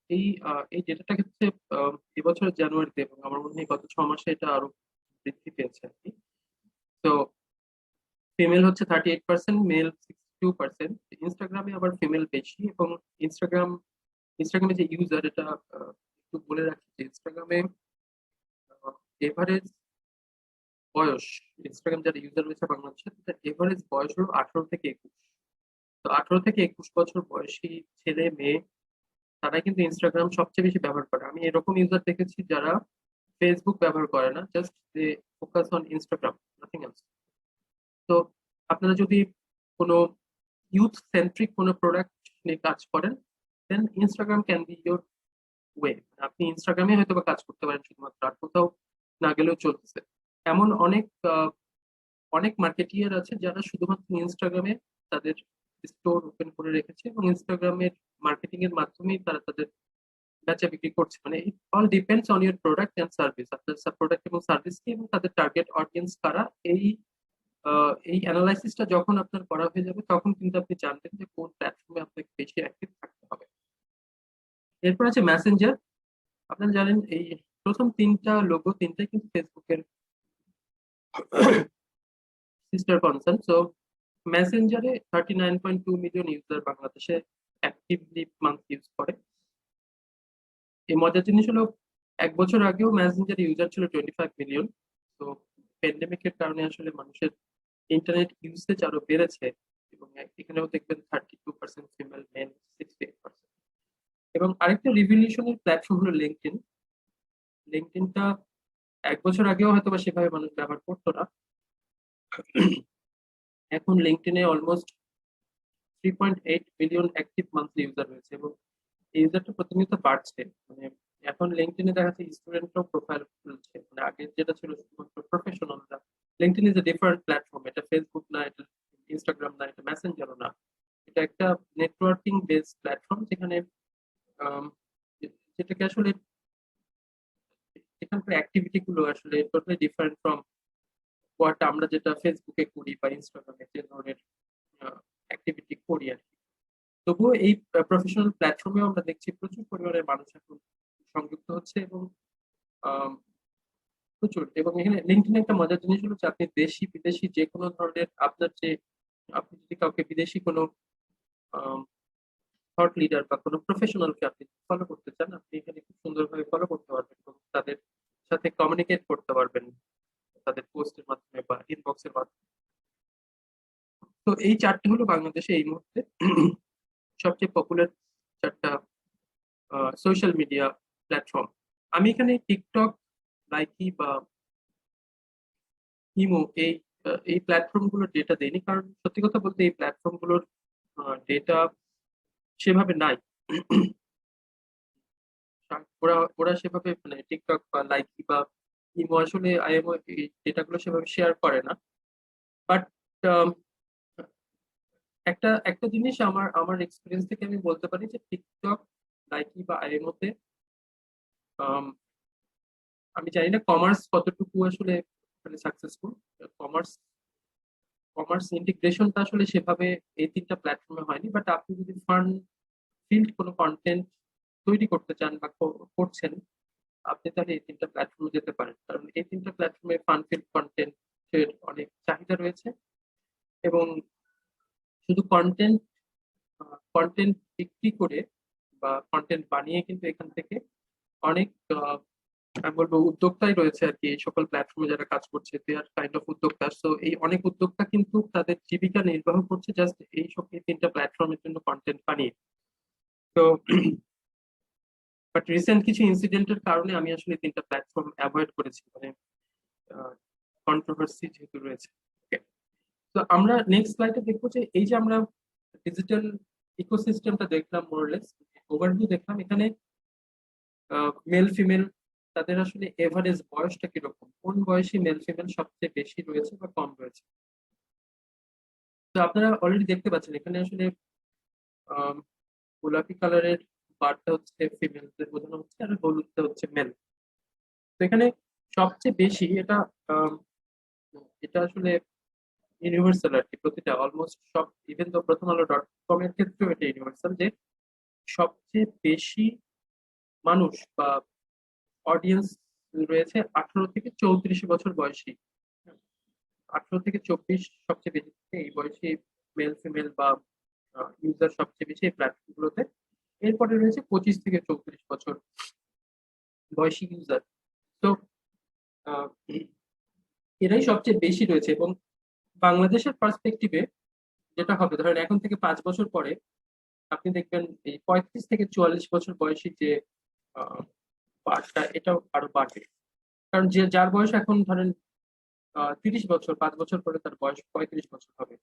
এই ডেটাটা হচ্ছে এবছরের জানুয়ারিতে, এবং আমার মনে হয় গত 6 মাসে এটা আরো বৃদ্ধি পেয়েছে আর কি। তো ফিমেল হচ্ছে 38%, মেল 62%। ইনস্টাগ্রামে আবার ফিমেল বেশি, এবং ইনস্টাগ্রামে যে ইউজার, এটা একটু বলে রাখি যে ইনস্টাগ্রামে এভারেজ বয়স, ইনস্টাগ্রাম যারা ইউজার রয়েছে বাংলাদেশে, তাদের এভারেজ বয়স হলো 18 থেকে 21। তো 18 থেকে 21 বছর বয়সী ছেলে মেয়ে তারা কিন্তু ইনস্টাগ্রাম সবচেয়ে বেশি ব্যবহার করে। আমি এরকম ইউজার দেখেছি যারা ফেসবুক ব্যবহার করে না, just they focus on Instagram, nothing else. তো আপনারা যদি কোনো ইউথ সেন্ট্রিক কোনো প্রোডাক্ট নিয়ে কাজ করেন, then Instagram can be your way. আপনি ইনস্টাগ্রামে হয়তো বা কাজ করতে পারেন শুধুমাত্র, আর কোথাও না গেলেও চলতেছে। এমন অনেক মার্কেটিয়ার আছে যারা শুধুমাত্র ইনস্টাগ্রামে তাদের স্টোর ওপেন করে রেখেছে এবং ইনস্টাগ্রামের মার্কেটিং এর মাধ্যমেই তারা তাদের বেচা বিক্রি করছে। মানে it all depends on your product and service, আপনার প্রোডাক্ট এবং সার্ভিস কি এবং তাদের টার্গেট অডিয়েন্স কারা। এই অ্যানালাইসিসটা যখন আপনার করা হয়ে যাবে তখন কিন্তু আপনি জানবেন যে কোন প্ল্যাটফর্মে আপনাকে বেশি অ্যাক্টিভ থাকতে হবে। এরপর আছে মেসেঞ্জার। আপনারা জানেন এই প্রথম তিনটা লোগো তিনটাই কিন্তু ফেসবুকের সিস্টার কনসার্ন। সো মেসেঞ্জারে 39.2 মিলিয়ন ইউজার বাংলাদেশে অ্যাক্টিভলি মান্থ ইউজ করে। এই মজার জিনিস হলো 1 বছর আগেও মেসেঞ্জার ইউজার ছিল 25 মিলিয়ন। তো প্যান্ডেমিকের কারণে আসলে মানুষের ইন্টারনেট ইউসেজ আরো বেড়েছে এবং এখানেও দেখবেন 32% ফিমেল, মেন 68%। এবং আরেকটা রিভলিউশনের প্ল্যাটফর্ম হলো লিঙ্কডইন। লিঙ্কডইনটা 1 বছর আগেও হয়তো বা সেভাবে মানুষ ব্যবহার করতো না। এখন লিঙ্কডইনে almost 3.8 million active monthly user রয়েছে এবং এই ইউজারটা প্রতিনিয়ত বাড়ছে। মানে এখন লিঙ্কডইনে দেখা যাচ্ছে স্টুডেন্টরাও প্রোফাইল খুলছে। মানে আগে যেটা ছিল শুধুমাত্র প্রফেশনালরা। LinkedIn is a different platform. এটা ফেসবুক না, এটা ইনস্টাগ্রাম না, এটা মেসেঞ্জারও না। এটা একটা নেটওয়ার্কিং বেসড প্ল্যাটফর্ম যেখানে আম, যেটাকে আসলে এখানকার অ্যাক্টিভিটি গুলো আসলে টোটালি ডিফারেন্ট ফ্রম হোয়াট আমরা যেটা ফেসবুকে করি বা ইনস্টাগ্রামে যে ধরনের অ্যাক্টিভিটি করি আর কি। তবুও এই প্রফেশনাল প্ল্যাটফর্মে আমরা দেখছি প্রচুর পরিমাণে মানুষ এখন সংযুক্ত হচ্ছে এবং আম, প্রচুর। এবং এখানে লিঙ্কডইন একটা মজার জিনিস হলো যে আপনি দেশি বিদেশি যে কোনো ধরনের আপনার যে আপনি যদি কাউকে বিদেশি কোনো থট লিডার বা কোনো প্রফেশনালকে আপনি ফলো করতে চান, আপনি এখানে খুব সুন্দরভাবে ফলো করতে পারবেন এবং তাদের সাথে কমিউনিকেট করতে পারবেন তাদের পোস্টের মাধ্যমে বা ইনবক্সের মাধ্যমে। তো এই চারটে হলো বাংলাদেশে এই মুহূর্তে সবচেয়ে পপুলার চারটা সোশ্যাল মিডিয়া প্ল্যাটফর্ম। আমি এখানে টিকটক, লাইকি বা ইমো এই প্ল্যাটফর্ম গুলোর ডেটা দেইনি, কারণ সত্যি কথা বলতে এই প্ল্যাটফর্ম গুলোর ডেটা সেভাবে নাই। ওরা ওরা সেভাবে মানে টিকটক বা লাইকি বা ইমো আসলে আইএমও এই ডেটাগুলো সেভাবে শেয়ার করে না। বাট একটা একটা জিনিস আমার আমার এক্সপিরিয়েন্স থেকে আমি বলতে পারি যে টিকটক, লাইকি বা আইএমওতে আমি জানি না কমার্স কতটুকু আসলে মানে সাকসেসফুল। কমার্স কমার্স ইন্টিগ্রেশনটা আসলে সেভাবে এই তিনটা প্ল্যাটফর্মে হয়নি। বাট আপনি যদি ফান ফিল্ড কোনো কন্টেন্ট তৈরি করতে চান বা করছেন, আপনি তাহলে এই তিনটা প্ল্যাটফর্মে যেতে পারেন, কারণ এই তিনটা প্ল্যাটফর্মে ফান ফিল্ড কন্টেন্টের অনেক চাহিদা রয়েছে। এবং শুধু কন্টেন্ট কন্টেন্ট বিক্রি করে বা কন্টেন্ট বানিয়ে কিন্তু এখান থেকে অনেক আমি বলবো উদ্যোক্তাই রয়েছে আর কি। এই সকল প্ল্যাটফর্মে যারা কাজ করছে দে আর কাইন্ড অফ উদ্যোক্তা। তো এই অনেক উদ্যোক্তা কিন্তু তাদের জীবিকা নির্বাহ করছে জাস্ট এই তিনটা প্ল্যাটফর্মের জন্য কন্টেন্ট বানিয়ে। তো বাট রিসেন্ট কিছু ইনসিডেন্টের কারণে আমি আসলে তিনটা প্ল্যাটফর্ম অ্যাভয়েড করেছি, মানে কন্ট্রোভার্সি যেহেতু রয়েছে। তো আমরা নেক্সট স্লাইডে দেখবো যে এই যে আমরা ডিজিটাল ইকোসিস্টেমটা দেখলাম, মোরলেস ওভারভিউ দেখলাম। এখানে মেল ফিমেল তাদের আসলে এভারেজ বয়সটা কিরকম, কোন বয়সী মেল ফিমেল সবচেয়ে বেশি রয়েছে বা কম রয়েছে। তো আপনারা অলরেডি দেখতে পাচ্ছেন এখানে আসলে গোলাপি কালারের বারটা হচ্ছে ফিমেলদের বোঝানো হচ্ছে আর হলুদটা হচ্ছে মেল। তো এখানে সবচেয়ে বেশি এটা এটা আসলে ইউনিভার্সাল আর কি। প্রতিটা অলমোস্ট সব, ইভেন তো প্রথম আলো .com এর ক্ষেত্রেও এটা ইউনিভার্সাল যে সবচেয়ে বেশি মানুষ বা অডিয়েন্স রয়েছে 18 থেকে 34 বছর বয়সী। 18 থেকে 24 সবচেয়ে বেশি থাকে এই বয়সী মেল ফিমেল বা ইউজার সবচেয়ে বেশি এই প্ল্যাটফর্ম গুলোতে। এরপরে রয়েছে 25 থেকে 34 বছর বয়সী ইউজার। তো এরাই সবচেয়ে বেশি রয়েছে। এবং বাংলাদেশের পার্সপেক্টিভে যেটা হবে, ধরেন এখন থেকে 5 বছর পরে আপনি দেখবেন এই 35 থেকে 44 বছর বয়সী যে বাসটা, এটাও আরো বাড়বে। কারণ যার বয়স এখন ধরেন 30 বছর, 5 বছর পরে তার বয়স 35 বছর হবে।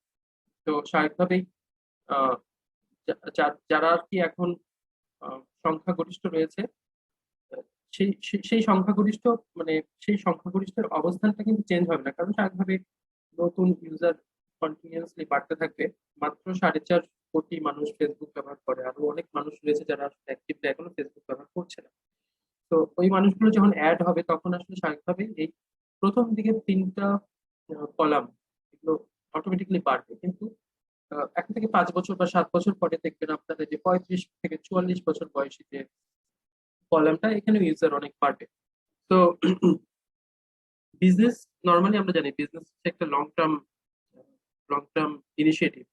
তো স্বাভাবিকভাবেই আহ, যারা আর কি এখন সংখ্যাগরিষ্ঠ রয়েছে, সেই সংখ্যাগরিষ্ঠ মানে সেই সংখ্যাগরিষ্ঠের অবস্থানটা কিন্তু চেঞ্জ হবে না, কারণ স্বাভাবিকভাবে নতুন ইউজার কন্টিনিউয়াসলি বাড়তে থাকবে। মাত্র 4.5 কোটি মানুষ ফেসবুক ব্যবহার করে, আরো অনেক মানুষ রয়েছে যারা আসলে অ্যাক্টিভলি এখনো ফেসবুক ব্যবহার করছে না। তো ওই মানুষগুলো যখন অ্যাড হবে তখন আসলে স্বাভাবিকভাবে এই প্রথম দিকে 3টা কলাম এগুলো অটোমেটিক্যালি বাড়বে। কিন্তু এখন থেকে 5 বছর বা 7 বছর পরে দেখবেন আপনাদের যে 35 থেকে 44 বছর বয়সী যে কলামটা, এখানে ইউজার অনেক বাড়বে। তো বিজনেস, নর্মালি আমরা জানি বিজনেস হচ্ছে একটা লং টার্ম ইনিশিয়েটিভ।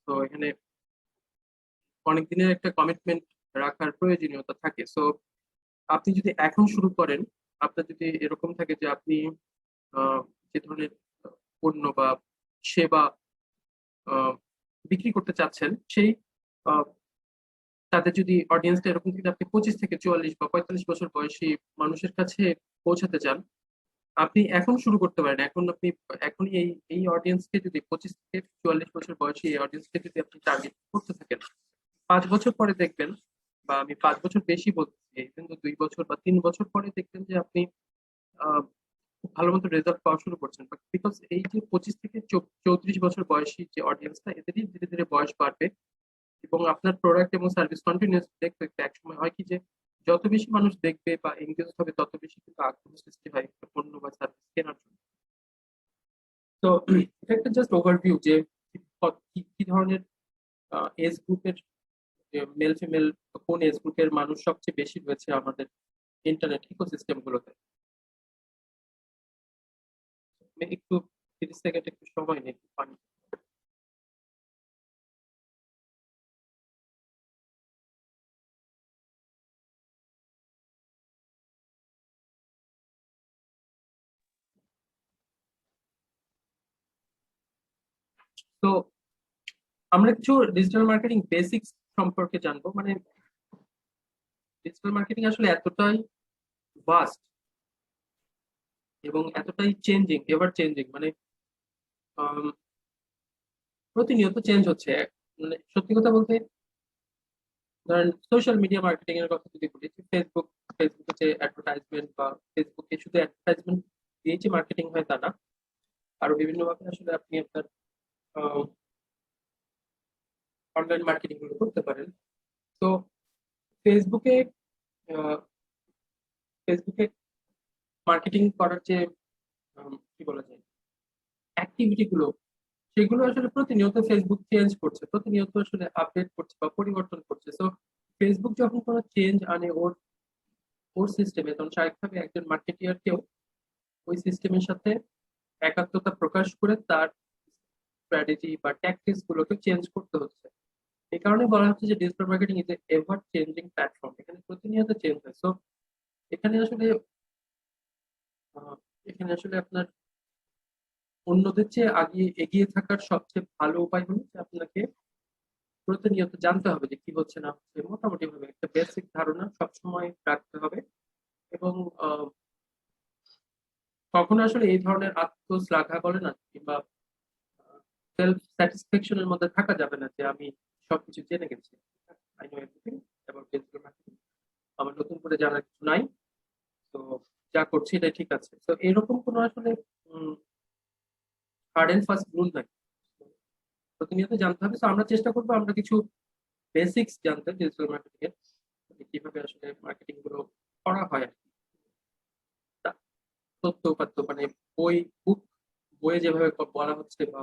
তো এখানে অনেক দিনের একটা কমিটমেন্ট রাখার প্রয়োজনীয়তা থাকে। সো আপনি যদি এখন শুরু করেন, আপনার যদি এরকম থাকে যে আপনি যে ধরনের পণ্য বা সেবা আহ, বিক্রি করতে চাচ্ছেন, সেই আহ, তাদের যদি অডিয়েন্সটা এরকম থেকে আপনি 25 থেকে 44 বা 45 বছর বয়সী মানুষের কাছে পৌঁছাতে চান, আপনি এখন শুরু করতে পারেন। আপনি এখনই এই অডিয়েন্সকে যদি 25 থেকে 44 বছর বয়সী এই অডিয়েন্সকে যদি আপনি টার্গেট করতে থাকেন, 5 বছর পরে দেখবেন, বা আমি 5 বছর বেশি বলছি, কিন্তু 2 বছর বা 3 বছর পরে দেখবেন যে আপনি খুব ভালো মতো রেজাল্ট পাওয়া শুরু করছেন। বিকজ এই যে 25 থেকে 34 বছর বয়সী যে অডিয়েন্সটা, এদেরই ধীরে ধীরে বয়স বাড়বে এবং আপনার প্রোডাক্ট এবং সার্ভিস কন্টিনিউস দেখতে দেখতে একসময় হয় কি যে যত বেশি মানুষ দেখবে বা এঙ্গেজ হবে, তত বেশি কিন্তু আগ্রহ সৃষ্টি হয় একটা পণ্য বা সার্ভিস কেনার জন্য। তো এটা একটা জাস্ট ওভারভিউ যে কি কি ধরনের এজ গ্রুপের, মেল ফিমেল কোন এজ গ্রুপের মানুষ সবচেয়ে বেশি রয়েছে আমাদের ইন্টারনেট ইকোসিস্টেম গুলোতে। আমি একটু 30 সেকেন্ড একটু সময় নিই, একটু পানি। তো আমরা কিছু ডিজিটাল মার্কেটিং বেসিক্স সম্পর্কে জানবো। মানে ডিজিটাল মার্কেটিং আসলে এতটাই ভাস্ট এবং এতটাই চেঞ্জিং, এভার চেঞ্জিং, মানে আম, প্রতিনিয়ত চেঞ্জ হচ্ছে। মানে সত্যি কথা বলতে, ধরেন সোশ্যাল মিডিয়া মার্কেটিং এর কথা যদি বলি, ফেসবুকে যে অ্যাডভার্টাইজমেন্ট বা ফেসবুকে শুধু অ্যাডভার্টাইজমেন্ট দিয়ে যে মার্কেটিং হয় তা না, আরো বিভিন্ন ভাবে আসলে আপনি আপনার অনলাইন মার্কেটিং গুলো করতে পারেন। তো ফেসবুকে আহ, ফেসবুকে মার্কেটিং করার যে কি বলা যায় অ্যাক্টিভিটি গুলো, সেগুলো আসলে প্রতিনিয়ত ফেসবুক চেঞ্জ করছে, প্রতিনিয়ত আসলে আপডেট করছে বা পরিবর্তন করছে। তো ফেসবুক যখন কোনো চেঞ্জ আনে ওর ওর সিস্টেমে, তখন স্বাভাবিকভাবে একজন মার্কেটিয়ারকেও ওই সিস্টেমের সাথে একাত্মতা প্রকাশ করে তার স্ট্র্যাটেজি বা ট্যাকটিক্স গুলোকে চেঞ্জ করতে হচ্ছে। এই কারণে বলা হচ্ছে যে digital marketing is ever changing platform, এখানে প্রতিনিয়ত চেঞ্জ হয়। সো এখানে আসলে আহ, এখানে আসলে আপনার অন্যদের চেয়ে আগে এগিয়ে থাকার সবচেয়ে ভালো উপায় হলো যে আপনাকে প্রতিনিয়ত জানতে হবে যে কি হচ্ছে না হচ্ছে, মোটামুটি ভাবে একটা বেসিক ধারণা সবসময় রাখতে হবে। এবং কখনো আসলে এই ধরনের আত্মশ্লাঘা বলে না, কিংবা সেলফ স্যাটিসফ্যাকশনের মধ্যে থাকা যাবে না যে আমি সবকিছু জেনে গেছি, I know everything about digital marketing, আমার নতুন করে জানার কিছু নাই, তো যা করছি এটাই ঠিক আছে। তো এরকম কোনো আসলে হার্ড এন্ড ফাস্ট রুল নাই, প্রতিনিয়ত জানতে হবে। তো আমরা চেষ্টা করবো আমরা কিছু বেসিক্স জানতে ডিজিটাল মার্কেটিং এর, মানে কিভাবে আসলে মার্কেটিং গুলো করা হয় আর কি। তা- তথ্য উপাত্ত মানে বই বুক বইয়ে যেভাবে বলা হচ্ছে বা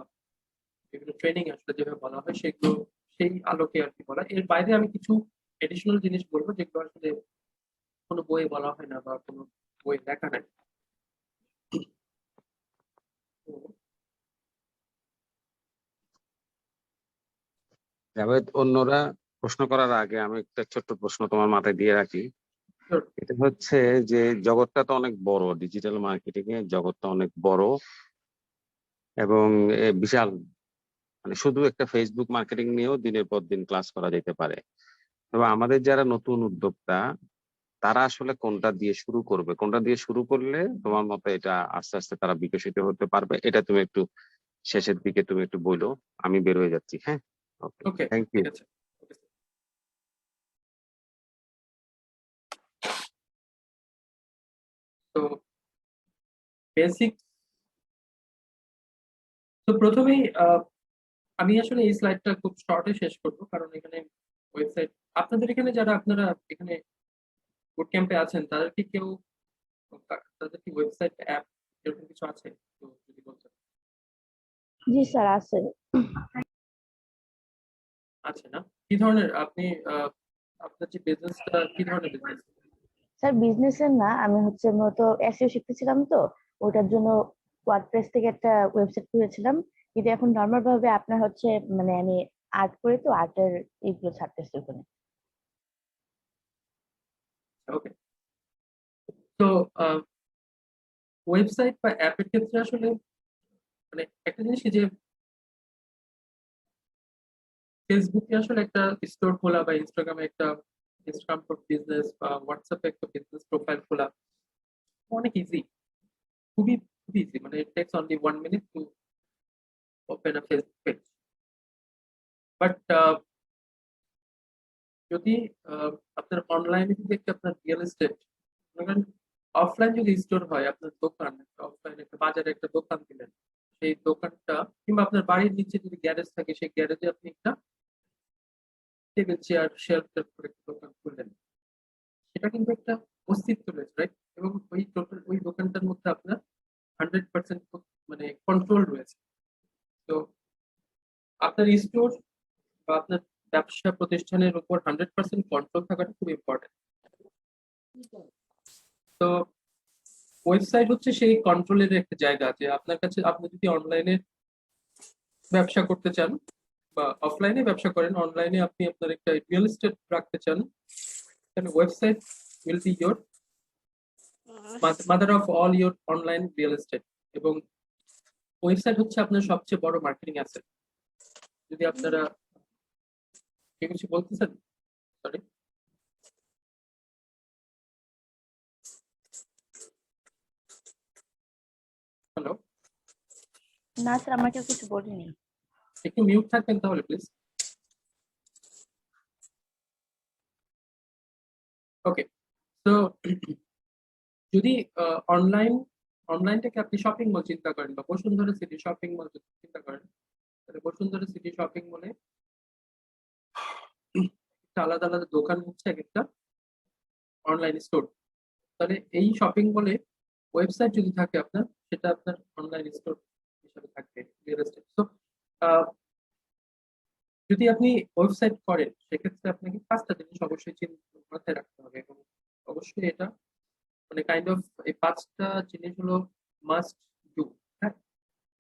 বিভিন্ন ট্রেনিং আসলে যেভাবে বলা হয়, সেগুলো সেই আলোকে আর কি বলা। এর বাইরে আমি কিছু এডিশনাল জিনিস বলবো যেগুলো আসলে কোনো বইয়ে বলা হয় না বা কোনো বই লেখা নাই। তো জাভেদ, অন্যরা প্রশ্ন করার আগে আমি একটা ছোট্ট প্রশ্ন তোমার মাথায় দিয়ে রাখি। Sure. এটা হচ্ছে যে জগৎটা তো অনেক বড়, ডিজিটাল মার্কেটিং এর জগৎটা অনেক বড় এবং বিশাল। মানে শুধু একটা ফেসবুক মার্কেটিং নিয়েও দিনের পর দিন ক্লাস করা যেতে পারে। তবে আমাদের যারা নতুন উদ্যোক্তা তারা আসলে কোনটা দিয়ে শুরু করবে, কোনটা দিয়ে শুরু করলে তোমার মতে এটা আস্তে আস্তে তারা বিকশিত হতে পারবে, এটা তুমি একটু শেষের দিকে তুমি একটু বলো। আমি বের হয়ে যাচ্ছি। হ্যাঁ, ওকে, ওকে, থ্যাংক ইউ। ঠিক আছে। Okay, sir. তো বেসিক, তো প্রথমেই আমি আসলে এই স্লাইডটা খুব শর্টে শেষ করবো, কারণ এখানে ওয়েবসাইট, আপনাদের এখানে যারা আপনারা এখানে বুট ক্যাম্পে আছেন তাদের কি কেউ, তাদের কি ওয়েবসাইট অ্যাপ এরকম কিছু আছে? তো যদি বলতেন। জি স্যার আছে। আছে না? কি ধরনের আপনি আপনার যে বিজনেসটা কি ধরনের বিজনেস? স্যার বিজনেসের না, আমি হচ্ছে মূলত এসইও শিখতেছিলাম, তো ওটার জন্য ওয়ার্ডপ্রেস থেকে একটা ওয়েবসাইট খুলেছিলাম। কিন্তু এখন নর্মাল ভাবে আপনার হচ্ছে মানে আমি আর্ট করি, তো আর্টের এইগুলো ছাড়তেছি ওখানে। ওকে। তো ওয়েবসাইট বা অ্যাপের ক্ষেত্রে আসলে মানে একটা জিনিস কি যে ফেসবুকে আসলে একটা স্টোর খোলা বা ইনস্টাগ্রামে একটা ইনস্টাগ্রাম ফর বিজনেস বা হোয়াটসঅ্যাপে একটা বিজনেস প্রোফাইল খোলা অনেক ইজি, খুবই খুবই ইজি। মানে ইট tax only 1 minute to open a Facebook page. But যদি আপনার অনলাইনে যদি একটা আপনার রিয়েল এস্টেট, অফলাইন যদি স্টোর হয়, আপনার দোকান, অফলাইন একটা বাজারে একটা দোকান দিলেন, সেই দোকানটা কিংবা আপনার বাড়ির নিচে যদি গ্যারেজ থাকে সেই গ্যারেজে আপনি একটা টেবিল চেয়ার শেলফ করে একটা দোকান খুললেন, সেটা কিন্তু একটা অস্তিত্ব রয়েছে, রাইট? এবং ওই টোটাল ওই দোকানটার মধ্যে আপনার 100% মানে কন্ট্রোল রয়েছে। তো আপনার স্টোর বা আপনার ব্যবসা প্রতিষ্ঠানের উপর 100% কন্ট্রোল থাকাটা খুব ইম্পর্টেন্ট। তো ওয়েবসাইট হচ্ছে সেই কন্ট্রোলের একটা জায়গা, যে আপনার কাছে আপনি যদি অনলাইনে ব্যবসা করতে চান বা অফলাইনে ব্যবসা করেন, অনলাইনে আপনি আপনার একটা রিয়েল এস্টেট রাখতে চান, তাহলে website will be your mother of all your online real estate. এবং ওয়েবসাইট হচ্ছে আপনার সবচেয়ে বড় মার্কেটিং অ্যাসেট। যদি আপনারা কেউ কিছু বলতেছেন, সরি। হ্যালো, না স্যার, আমার কেউ কিছু বলিনি। একটু মিউট থাকবেন তাহলে প্লিজ। ওকে। তো যদি অনলাইনটাকে আপনি শপিং মল চিন্তা করেন বা বসুন্ধরা সিটি শপিং মল চিন্তা করেন, তাহলে বসুন্ধরা সিটি শপিং মলে আলাদা আলাদা দোকান হচ্ছে এক একটা অনলাইন স্টোর। তাহলে এই শপিং মলে ওয়েবসাইট যদি থাকে আপনার, সেটা আপনার অনলাইন স্টোর হিসাবে থাকবে রিয়েল এস্টেট। তো যদি আপনি ওয়েবসাইট করেন, সেক্ষেত্রে আপনাকে 5টা জিনিস অবশ্যই মাথায় রাখতে হবে, এবং অবশ্যই এটা মানে কাইন্ড অফ এই 5টা জিনিস হলো মাস্ট ডু। হ্যাঁ,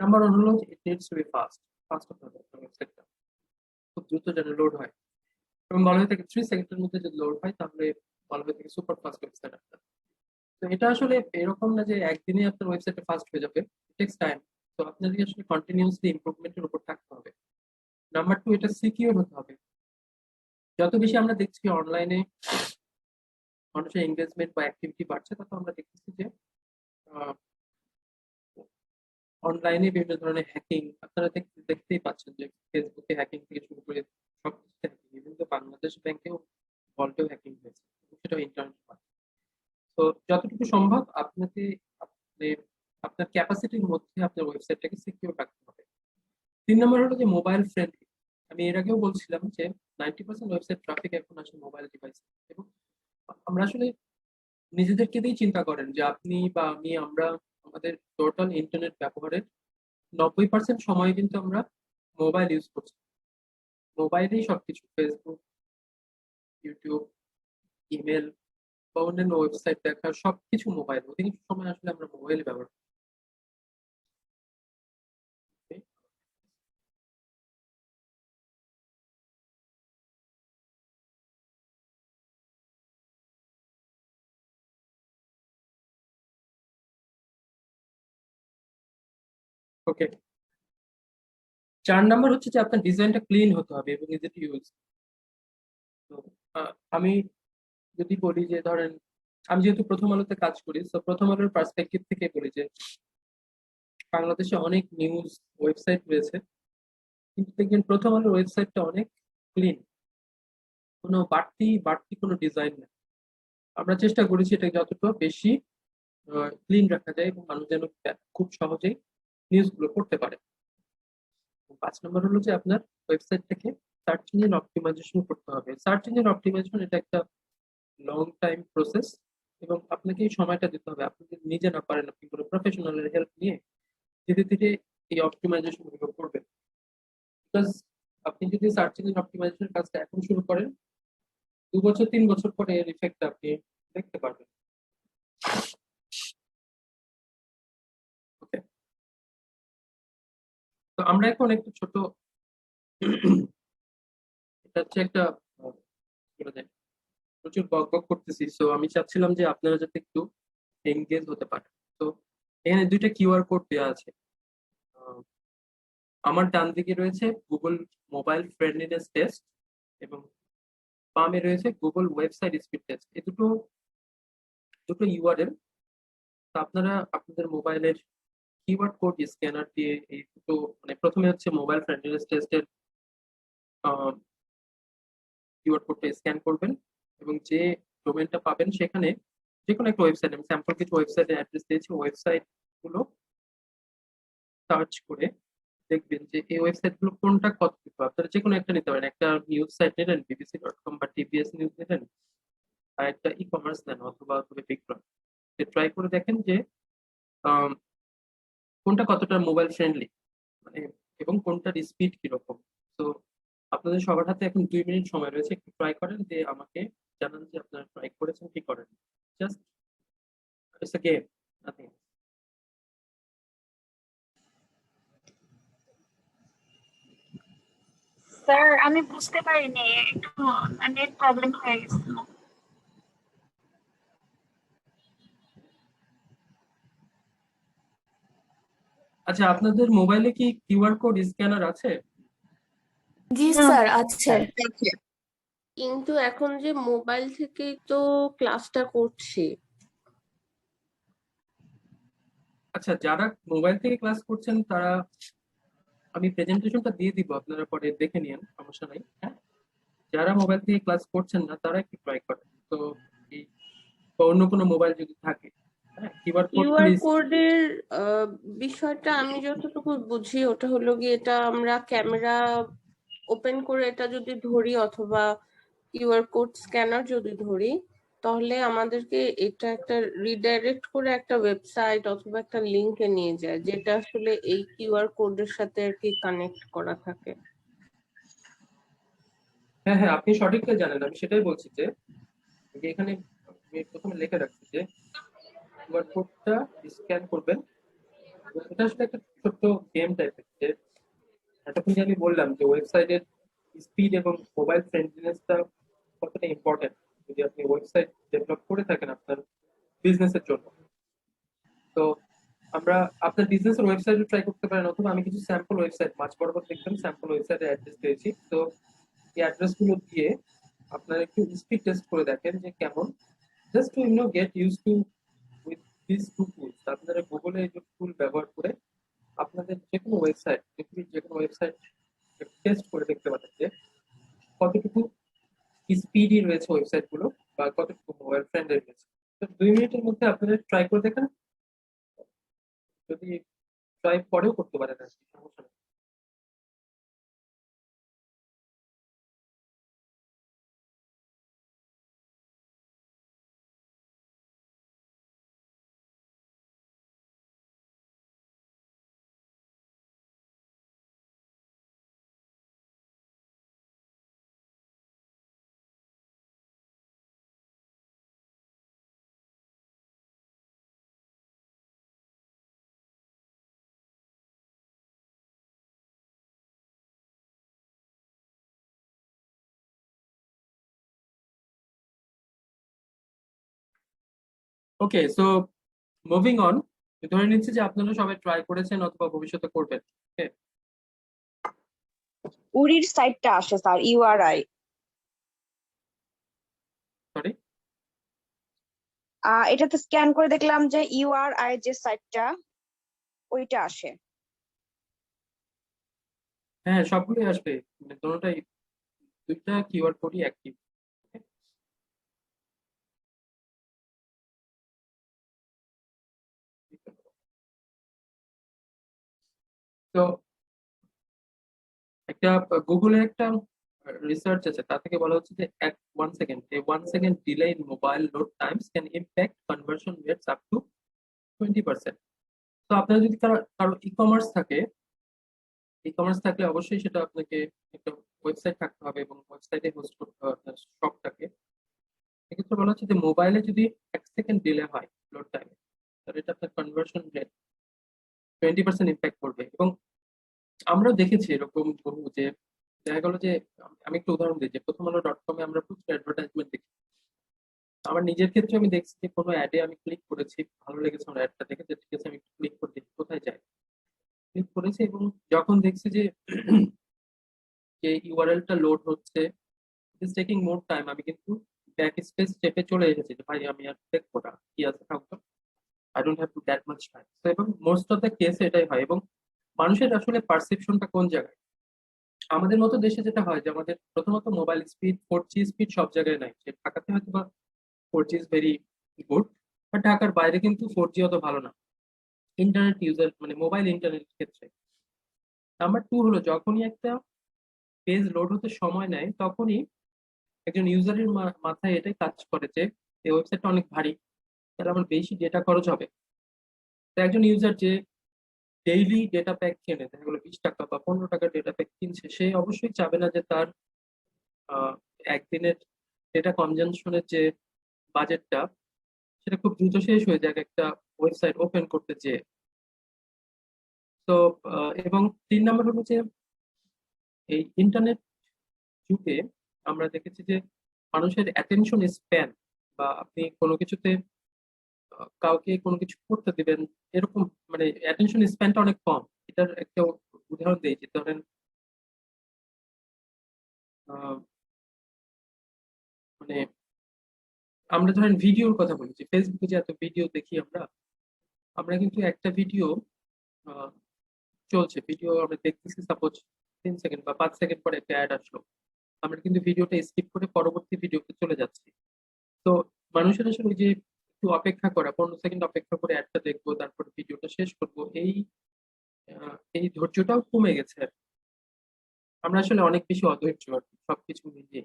নাম্বার 1 হলো it needs to be fast. Fast হতে হবে আপনার ওয়েবসাইটটা, খুব দ্রুত যেন লোড হয়। এবং বলা হয়ে থাকে 3 সেকেন্ডের মধ্যে যদি লোড হয় তাহলে বলা হয়ে থাকে সুপার ফাস্ট ওয়েবসাইট আপনার। তো এটা আসলে এরকম না যে একদিনে আপনার ওয়েবসাইটটা ফাস্ট হয়ে যাবে, ইট টেক্স টাইম। তো আপনাকে আসলে কন্টিনিউয়াসলি ইমপ্রুভমেন্টের উপর থাকতে হবে। নাম্বার 2, এটা সিকিউর হতে হবে। যত বেশি আমরা দেখছি অনলাইনে মানুষের এঙ্গেজমেন্ট বা অ্যাক্টিভিটি বাড়ছে, তত আমরা দেখতেছি যে অনলাইনে বিভিন্ন ধরনের হ্যাকিং, আপনারা দেখতেই পাচ্ছেন যে ফেসবুকে হ্যাকিং থেকে শুরু করে সবকিছু হ্যাকিং, ইভেন তো বাংলাদেশ ব্যাংকেও ভল্টেও হ্যাকিং হয়েছে, এবং সেটাও ইন্টারনেট। তো যতটুকু সম্ভব আপনাকে আপনি আপনার ক্যাপাসিটির মধ্যে আপনার ওয়েবসাইটটাকে সিকিউর রাখতে হবে। 3 নম্বর হলো যে মোবাইল ফ্রেন্ডলি। আমি এর আগেও বলছিলাম যে 90% ওয়েবসাইট ট্রাফিক এখন আসে মোবাইল ডিভাইস। এবং আমরা আসলে নিজেদেরকে দিয়েই চিন্তা করেন যে আপনি বা আমি, আমরা আমাদের টোটাল ইন্টারনেট ব্যবহারের 90% সময় কিন্তু আমরা মোবাইল ইউজ করছি। মোবাইলেই সবকিছু, ফেসবুক, ইউটিউব, ইমেল বা অন্যান্য ওয়েবসাইট দেখা সবকিছু মোবাইল, অধিকাংশ সময় আসলে আমরা মোবাইল ব্যবহার করি। ওকে, 4 নাম্বার হচ্ছে যে আপনার ডিজাইনটা ক্লিন হতে হবে এবং ইজি টু ইউজ। তো আমি যদি বলি যে ধরেন আমি যেহেতু প্রথম আলোতে কাজ করি, তো প্রথম আলোর পার্সপেক্টিভ থেকে বলি যে বাংলাদেশে অনেক নিউজ ওয়েবসাইট রয়েছে, কিন্তু দেখবেন প্রথম আলোর ওয়েবসাইটটা অনেক ক্লিন, কোনো বাড়তি বাড়তি কোনো ডিজাইন নেই। আমরা চেষ্টা করেছি এটা যতটা বেশি ক্লিন রাখা যায় এবং মানুষ যেন খুব সহজেই নিউজগুলো পড়তে পারে। 5 নম্বর হলো যে আপনার ওয়েবসাইটটাকে সার্চ ইঞ্জিন অপটিমাইজেশন করতে হবে। সার্চ ইঞ্জিন অপটিমাইজেশন এটা একটা লং টাইম প্রসেস এবং আপনাকে এই সময়টা দিতে হবে। আপনি যদি নিজে না পারেন, আপনি কোনো প্রফেশনালের হেল্প নিয়ে ধীরে ধীরে এই অপটিমাইজেশন গুলো করবেন। বিকজ আপনি যদি সার্চ ইঞ্জিন অপটিমাইজেশন কাজটা এখন শুরু করেন, 2 বছর 3 বছর পরে এর ইফেক্টটা আপনি দেখতে পারবেন। ওকে, তো আমরা এখন একটু ছোট এটা হচ্ছে একটা কি বলা যায়, প্রচুর বক বক করতেছি, সো আমি চাচ্ছিলাম যে আপনারা যাতে একটু এঙ্গেজ হতে পারেন। তো এখানে 2টা কিউআর কোড দেওয়া আছে। আহ, আমার ডান দিকে রয়েছে গুগল মোবাইল ফ্রেন্ডলিনেস টেস্ট এবং বামে রয়েছে গুগল ওয়েবসাইট স্পিড টেস্ট। এই দুটো দুটো ইউআরএল। তো আপনারা আপনাদের মোবাইলের কিউআর কোড স্ক্যানার দিয়ে এই দুটো মানে প্রথমে হচ্ছে মোবাইল ফ্রেন্ডলিনেস টেস্টের কিউআর কোডটা স্ক্যান করবেন এবং যে ডোমেনটা পাবেন সেখানে যে কোনো একটা ওয়েবসাইট, আমি স্যাম্পল কিছু ওয়েবসাইটের অ্যাড্রেস দিয়েছি, ওয়েবসাইট গুলো সার্চ করে দেখবেন যে এই ওয়েবসাইট গুলো কোনটা কতটুকু। আপনারা যে কোনো একটা নিতে পারেন, একটা নিউজ সাইট নিলেন bbc.com বা টিবিএস নিউজ নিলেন, আর একটা ই কমার্স নেন অথবা বিক্রম। ট্রাই করে দেখেন যে আম, কোনটা কতটা মোবাইল ফ্রেন্ডলি মানে এবং কোনটার স্পিড কিরকম। তো আপনাদের সবার হাতে এখন 2 মিনিট সময় রয়েছে, একটু ট্রাই করেন যে আমাকে জানান যে আপনারা ট্রাই করেছেন কি করেন। Just it's a game, nothing. Sir আমি বুঝতে পারিনি, একটু নেট প্রবলেম হয়ে গেছিল। আচ্ছা, আপনাদের মোবাইলে কি কিউআর কোড স্ক্যানার আছে? জি স্যার আছে। কিন্তু এখন যে মোবাইল থেকেই তো ক্লাসটা করছি। আচ্ছা, যারা মোবাইল থেকে ক্লাস করছেন তারা, আমি প্রেজেন্টেশনটা দিয়ে দিব, আপনারা পরে দেখে নিন, সমস্যা নাই। হ্যাঁ, যারা মোবাইল থেকে ক্লাস করছেন না তারা একটু ট্রাই করেন। তো এই বা অন্য কোনো মোবাইল যদি থাকে, হ্যাঁ, কিউআর কোড কিউআর কোডের বিষয়টা আমি যতটুকু বুঝি ওটা হলো গিয়ে এটা আমরা ক্যামেরা ওপেন করে এটা যদি ধরি অথবা কিউআর কোড স্ক্যানার যদি ধরি তাহলে আমাদেরকে এটা একটা রিডাইরেক্ট করে একটা ওয়েবসাইট অথবা একটা লিংকে নিয়ে যায় যেটা আসলে এই কিউআর কোডের সাথে আর কি কানেক্ট করা থাকে। হ্যাঁ হ্যাঁ, আপনি সঠিকটাই জানেন, আমি সেটাই বলছি যে এখানে আমি প্রথমে লিখে রাখছি যে কিউআর কোডটা স্ক্যান করবেন। এটা আসলে একটা ছোট্ট গেম টাইপের, যে এতক্ষণ যে আমি বললাম যে ওয়েবসাইটের স্পিড এবং মোবাইল ফ্রেন্ডলিনেসটা কতটা ইম্পর্টেন্ট যদি আপনি ওয়েবসাইট ডেভেলপ করে থাকেন আপনার বিজনেসের জন্য। তো আমরা আপনার বিজনেসের ওয়েবসাইটও ট্রাই করতে পারেন, অথবা আমি কিছু স্যাম্পল ওয়েবসাইট মাঝ বরাবর দেখবেন স্যাম্পল ওয়েবসাইটের অ্যাড্রেস দিয়েছি। তো এই অ্যাড্রেস গুলো দিয়ে আপনারা একটু স্পিড টেস্ট করে দেখেন যে কেমন, just to get use to with this two tools. আপনারা গুগলে এই টুল ব্যবহার করে আপনাদের যে কোনো ওয়েবসাইট, পৃথিবীর যে কোনো ওয়েবসাইট টেস্ট করে দেখতে পারেন যে কতটুকু স্পিডি রয়েছে ওয়েবসাইট গুলো বা কতটুকু মোবাইল ফ্রেন্ডলি রয়েছে। তো 2 মিনিটের মধ্যে আপনারা ট্রাই করে দেখেন, যদি ট্রাই পরেও করতে পারেন আর কি, সমস্যা নেই। Okay, so moving on ধরে নিচ্ছি যে আপনারা সবাই ট্রাই করেছেন অথবা ভবিষ্যতে করবেন। ওকে, উড়ির সাইটটা আসে স্যার, ইউআরআই। সরি। এটাতে স্ক্যান করে দেখলাম যে ইউআরআই যে সাইটটা ওইটা আসে। হ্যাঁ, সবগুলোই আসবে, মানে দুটোটাই, দুইটা কিওয়ার্ড কোডই অ্যাক্টিভ। তো একটা গুগলের একটা রিসার্চ আছে, তা থেকে বলা হচ্ছে যে এক 1 second, a 1 second delay in mobile load times can impact conversion rates up to 20%। তো আপনার যদি কারো ই কমার্স থাকলে অবশ্যই সেটা আপনাকে একটা ওয়েবসাইট থাকতে হবে এবং ওয়েবসাইটে হোস্ট করতে হবে আপনার শপটাকে। এক্ষেত্রে বলা হচ্ছে যে মোবাইলে যদি 1 সেকেন্ড ডিলে হয় লোড টাইমে, তাহলে এটা আপনার কনভার্সন রেট 20% ইম্প্যাক্ট করবে। এবং আমরাও দেখেছি এরকম বহু, যে দেখা গেল যে আমি একটা উদাহরণ দিই, যে প্রথমআলো.com-এ আমরা প্রচুর অ্যাডভার্টাইজমেন্ট দেখি। আমার নিজের ক্ষেত্রে আমি দেখছি যে কোনো অ্যাডে আমি ক্লিক করেছি, ভালো লেগেছে আমার অ্যাডটা দেখে, যে ঠিক আছে আমি ক্লিক করে দেখি কোথায় যায়, ক্লিক করেছি এবং যখন দেখছি যে ইউআরএলটা লোড হচ্ছে, it is taking more time, আমি কিন্তু ব্যাক স্পেস স্টেপে চলে এসেছি যে ভাই আমি আর দেখবো না, কি আছে থাকতো, I don't have to that much time. তো এবং মোস্ট অফ দ্য কেস এটাই হয়। এবং মানুষের আসলে পারসেপশনটা কোন জায়গায়, আমাদের মতো দেশে যেটা হয় যে আমাদের প্রথমত মোবাইল স্পিড, 4G স্পিড সব জায়গায় নাই, যে ঢাকাতে হয়তো বা 4G is very good, but ঢাকার বাইরে কিন্তু 4G অত ভালো না ইন্টারনেট ইউজার, মানে মোবাইল ইন্টারনেট ক্ষেত্রে। নাম্বার 2 হলো, যখনই একটা পেজ লোড হতে সময় নেয়, তখনই একজন ইউজারের মাথায় এটাই কাজ করে যে এই ওয়েবসাইটটা অনেক ভারী, তাহলে আমার বেশি ডেটা খরচ হবে। তো একজন ইউজার যে ডেইলি ডেটা প্যাক কেনে, দেখা গেলো 20 টাকা বা 15 টাকার ডেটা প্যাক কিনছে, সে অবশ্যই চাবে না যে তার একদিনের ডেটা কনজাম্পশনের যে বাজেটটা, সেটা খুব দ্রুত শেষ হয়ে যাক একটা ওয়েবসাইট ওপেন করতে যেয়ে। তো এবং 3 নম্বর হলো যে এই ইন্টারনেট যুগে আমরা দেখেছি যে মানুষের অ্যাটেনশন স্প্যান, বা আপনি কোনো কিছুতে কাউকে কোনো কিছু করতে দিবেন এরকম, মানে অ্যাটেনশন স্প্যানটা অনেক কম। এটার একটা উদাহরণ দিই, যে ধরেন মানে আমরা ধরেন ভিডিওর কথা বলি, যে ফেসবুকে যে এত ভিডিও দেখি আমরা, আমরা কিন্তু একটা ভিডিও চলছে, ভিডিও আমরা দেখতেছি, সাপোজ 3 সেকেন্ড বা 5 সেকেন্ড পরে একটা অ্যাড আসলো, আমরা কিন্তু ভিডিওটা স্কিপ করে পরবর্তী ভিডিওতে চলে যাচ্ছি। তো মানুষের আসলে ওই যে একটু অপেক্ষা করা, 15 সেকেন্ড অপেক্ষা করে অ্যাডটা দেখবো, তারপর ভিডিওটা শেষ করবো, এই ধৈর্যটাও কমে গেছে আর কি। আমরা আসলে অনেক বেশি অধৈর্য আর কি সবকিছু মিলিয়ে।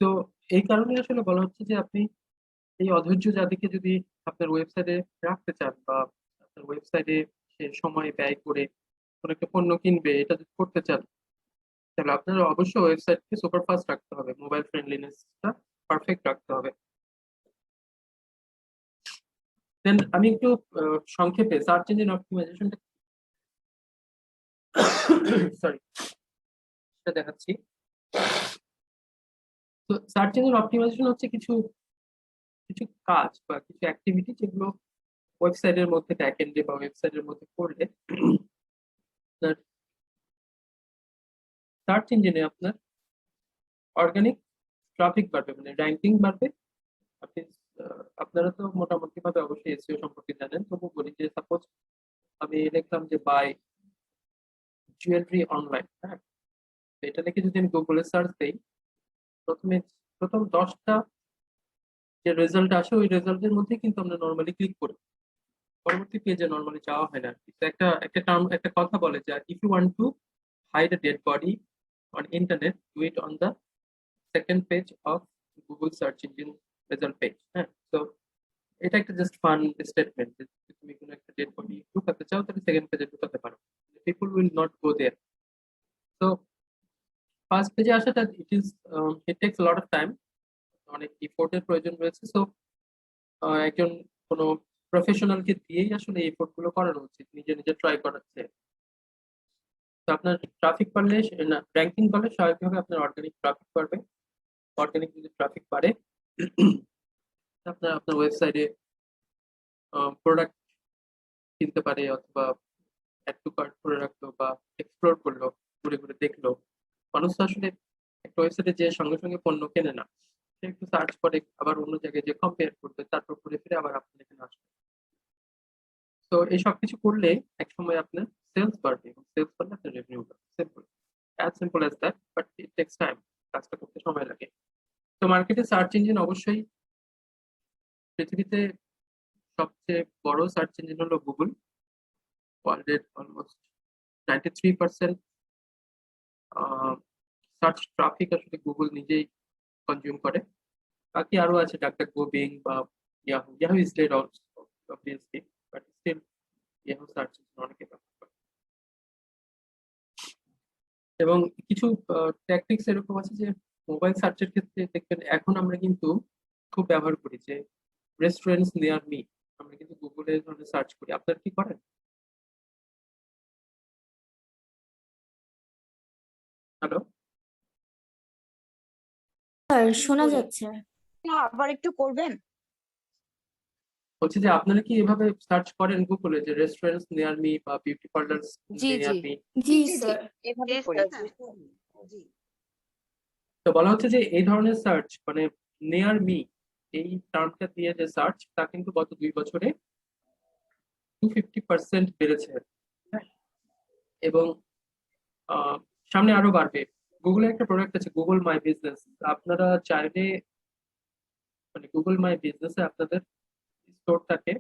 তো এই কারণে আসলে বলা হচ্ছে যে আপনি এই অধৈর্য যাদেরকে যদি আপনার ওয়েবসাইটে রাখতে চান, বা আপনার ওয়েবসাইটে সে সময় ব্যয় করে কোনো একটা পণ্য কিনবে, এটা যদি করতে চান, তাহলে আপনার অবশ্যই ওয়েবসাইটকে সুপার ফাস্ট রাখতে হবে, মোবাইল ফ্রেন্ডলিনেসটা পারফেক্ট রাখতে হবে। দেন আমি একটু সংক্ষেপে সার্চ ইঞ্জিন অপটিমাইজেশনটা সরি সেটা দেখাচ্ছি। তো সার্চ ইঞ্জিন অপটিমাইজেশন হচ্ছে কিছু কিছু কাজ বা কিছু অ্যাক্টিভিটি, যেগুলো ওয়েবসাইটের মধ্যে ব্যাকএন্ডে বা ওয়েবসাইটের মধ্যে করলে আপনার সার্চ ইঞ্জিনে আপনার অর্গানিক ট্রাফিক বাড়বে, মানে র্যাঙ্কিং বাড়বে। আপনি আপনারা তো মোটামুটি ভাবে অবশ্যই এসইও সম্পর্কে জানেন, তবু বলি যে সাপোজ আমি লিখলাম যে বাই জুয়েলারি অনলাইন, হ্যাঁ, তো এটা লিখে যদি আমি গুগলে সার্চ দিই, প্রথমে প্রথম 10টা যে রেজাল্ট আসে, ওই রেজাল্টের মধ্যে কিন্তু আমরা নর্মালি ক্লিক করি, পরবর্তী পেজে নর্মালি যাওয়া হয় না আর কি। তো একটা কথা বলে যে if you want to hide a dead body on internet, do it on the second page of Google search engine result page. হ্যাঁ, তো এটা একটা জাস্ট ফান স্টেটমেন্ট, যে তুমি কোনো একটা ডেড বডি ঢুকাতে চাও, তাহলে সেকেন্ড পেজে ঢুকাতে পারো, পিপল উইল নট গো দেয়ার। তো ফার্স্ট পেজে আসাটা it takes lot of time, অনেক ইফোর্টের প্রয়োজন রয়েছে। সো একজন কোনো প্রফেশনালকে দিয়েই আসলে এই এফোর্ট গুলো করানো উচিত, নিজে নিজে ট্রাই করাচ্ছে। তো আপনার ট্রাফিক বাড়লে, না র্যাঙ্কিং বাড়লে স্বাভাবিকভাবে আপনার অর্গানিক ট্রাফিক বাড়বে। অর্গানিক যদি ট্রাফিক বাড়ে, আপনার আপনার ওয়েবসাইটে প্রোডাক্ট কিনতে পারে অথবা অ্যাড টু কার্ট করে রাখলো বা এক্সপ্লোর করলো, ঘুরে ঘুরে দেখলো। মানুষ তো আসলে একটা ওয়েবসাইটে যে সঙ্গে সঙ্গে পণ্য কেনে না, সে একটু সার্চ করে আবার অন্য জায়গায় যে কম্পেয়ার করবে, তারপর ঘুরে ফিরে আবার আপনার এখানে আসবে। তো এই সবকিছু করলে এক সময় আপনার সেলস বাড়বে এবং সেলস বাড়লে আপনার রেভিনিউ বাড়বে। Simple, as simple as that, but it takes time. কাজটা করতে সময় লাগে। তো মার্কেটে সার্চ ইঞ্জিন অবশ্যই পৃথিবীতে সবচেয়ে বড় সার্চ ইঞ্জিন হলো গুগল। ওয়ার্ল্ডের অলমোস্ট 93% সার্চ ট্রাফিক আসলে গুগল নিজেই কনজিউম করে। বাকি আরো আছে ডাকডাকগো, বিং বা Yahoo. Yahoo is dead also obviously, but still Yahoo search engine অনেকে ব্যবহার করে। এবং কিছু ট্যাকটিক্স এরকম আছে যে মোবাইল সার্চের ক্ষেত্রে দেখবেন এখন আমরা কিন্তু খুব ব্যবহার করি যে রেস্টুরেন্টস নিয়ার মি, আমরা কিন্তু গুগলে এই ধরনের সার্চ করি। আপনারা কি করেন? হ্যালো, স্যার শোনা যাচ্ছে। আবার একটু করবেন? বলছি যে আপনারা কি এভাবে সার্চ করেন গুগলে যে রেস্টুরেন্টস নিয়ার মি বা বিউটি পার্লারস জি নিয়ার জি মি? জি জি স্যার। এভাবে জি, করি। স্যার। জি তো বলা হচ্ছে যে এই ধরনের সার্চ মানে নিয়ার মি এই টার্মটা দিয়ে যে সার্চ, তা কিন্তু গত 2 বছরে 250% বেড়েছে। হ্যাঁ, এবং সামনে আরো বাড়বে। গুগলের একটা প্রোডাক্ট আছে গুগল মাই বিজনেস। আপনারা চাইলে মানে গুগল মাই বিজনেসে আপনাদের স্টোরটাকে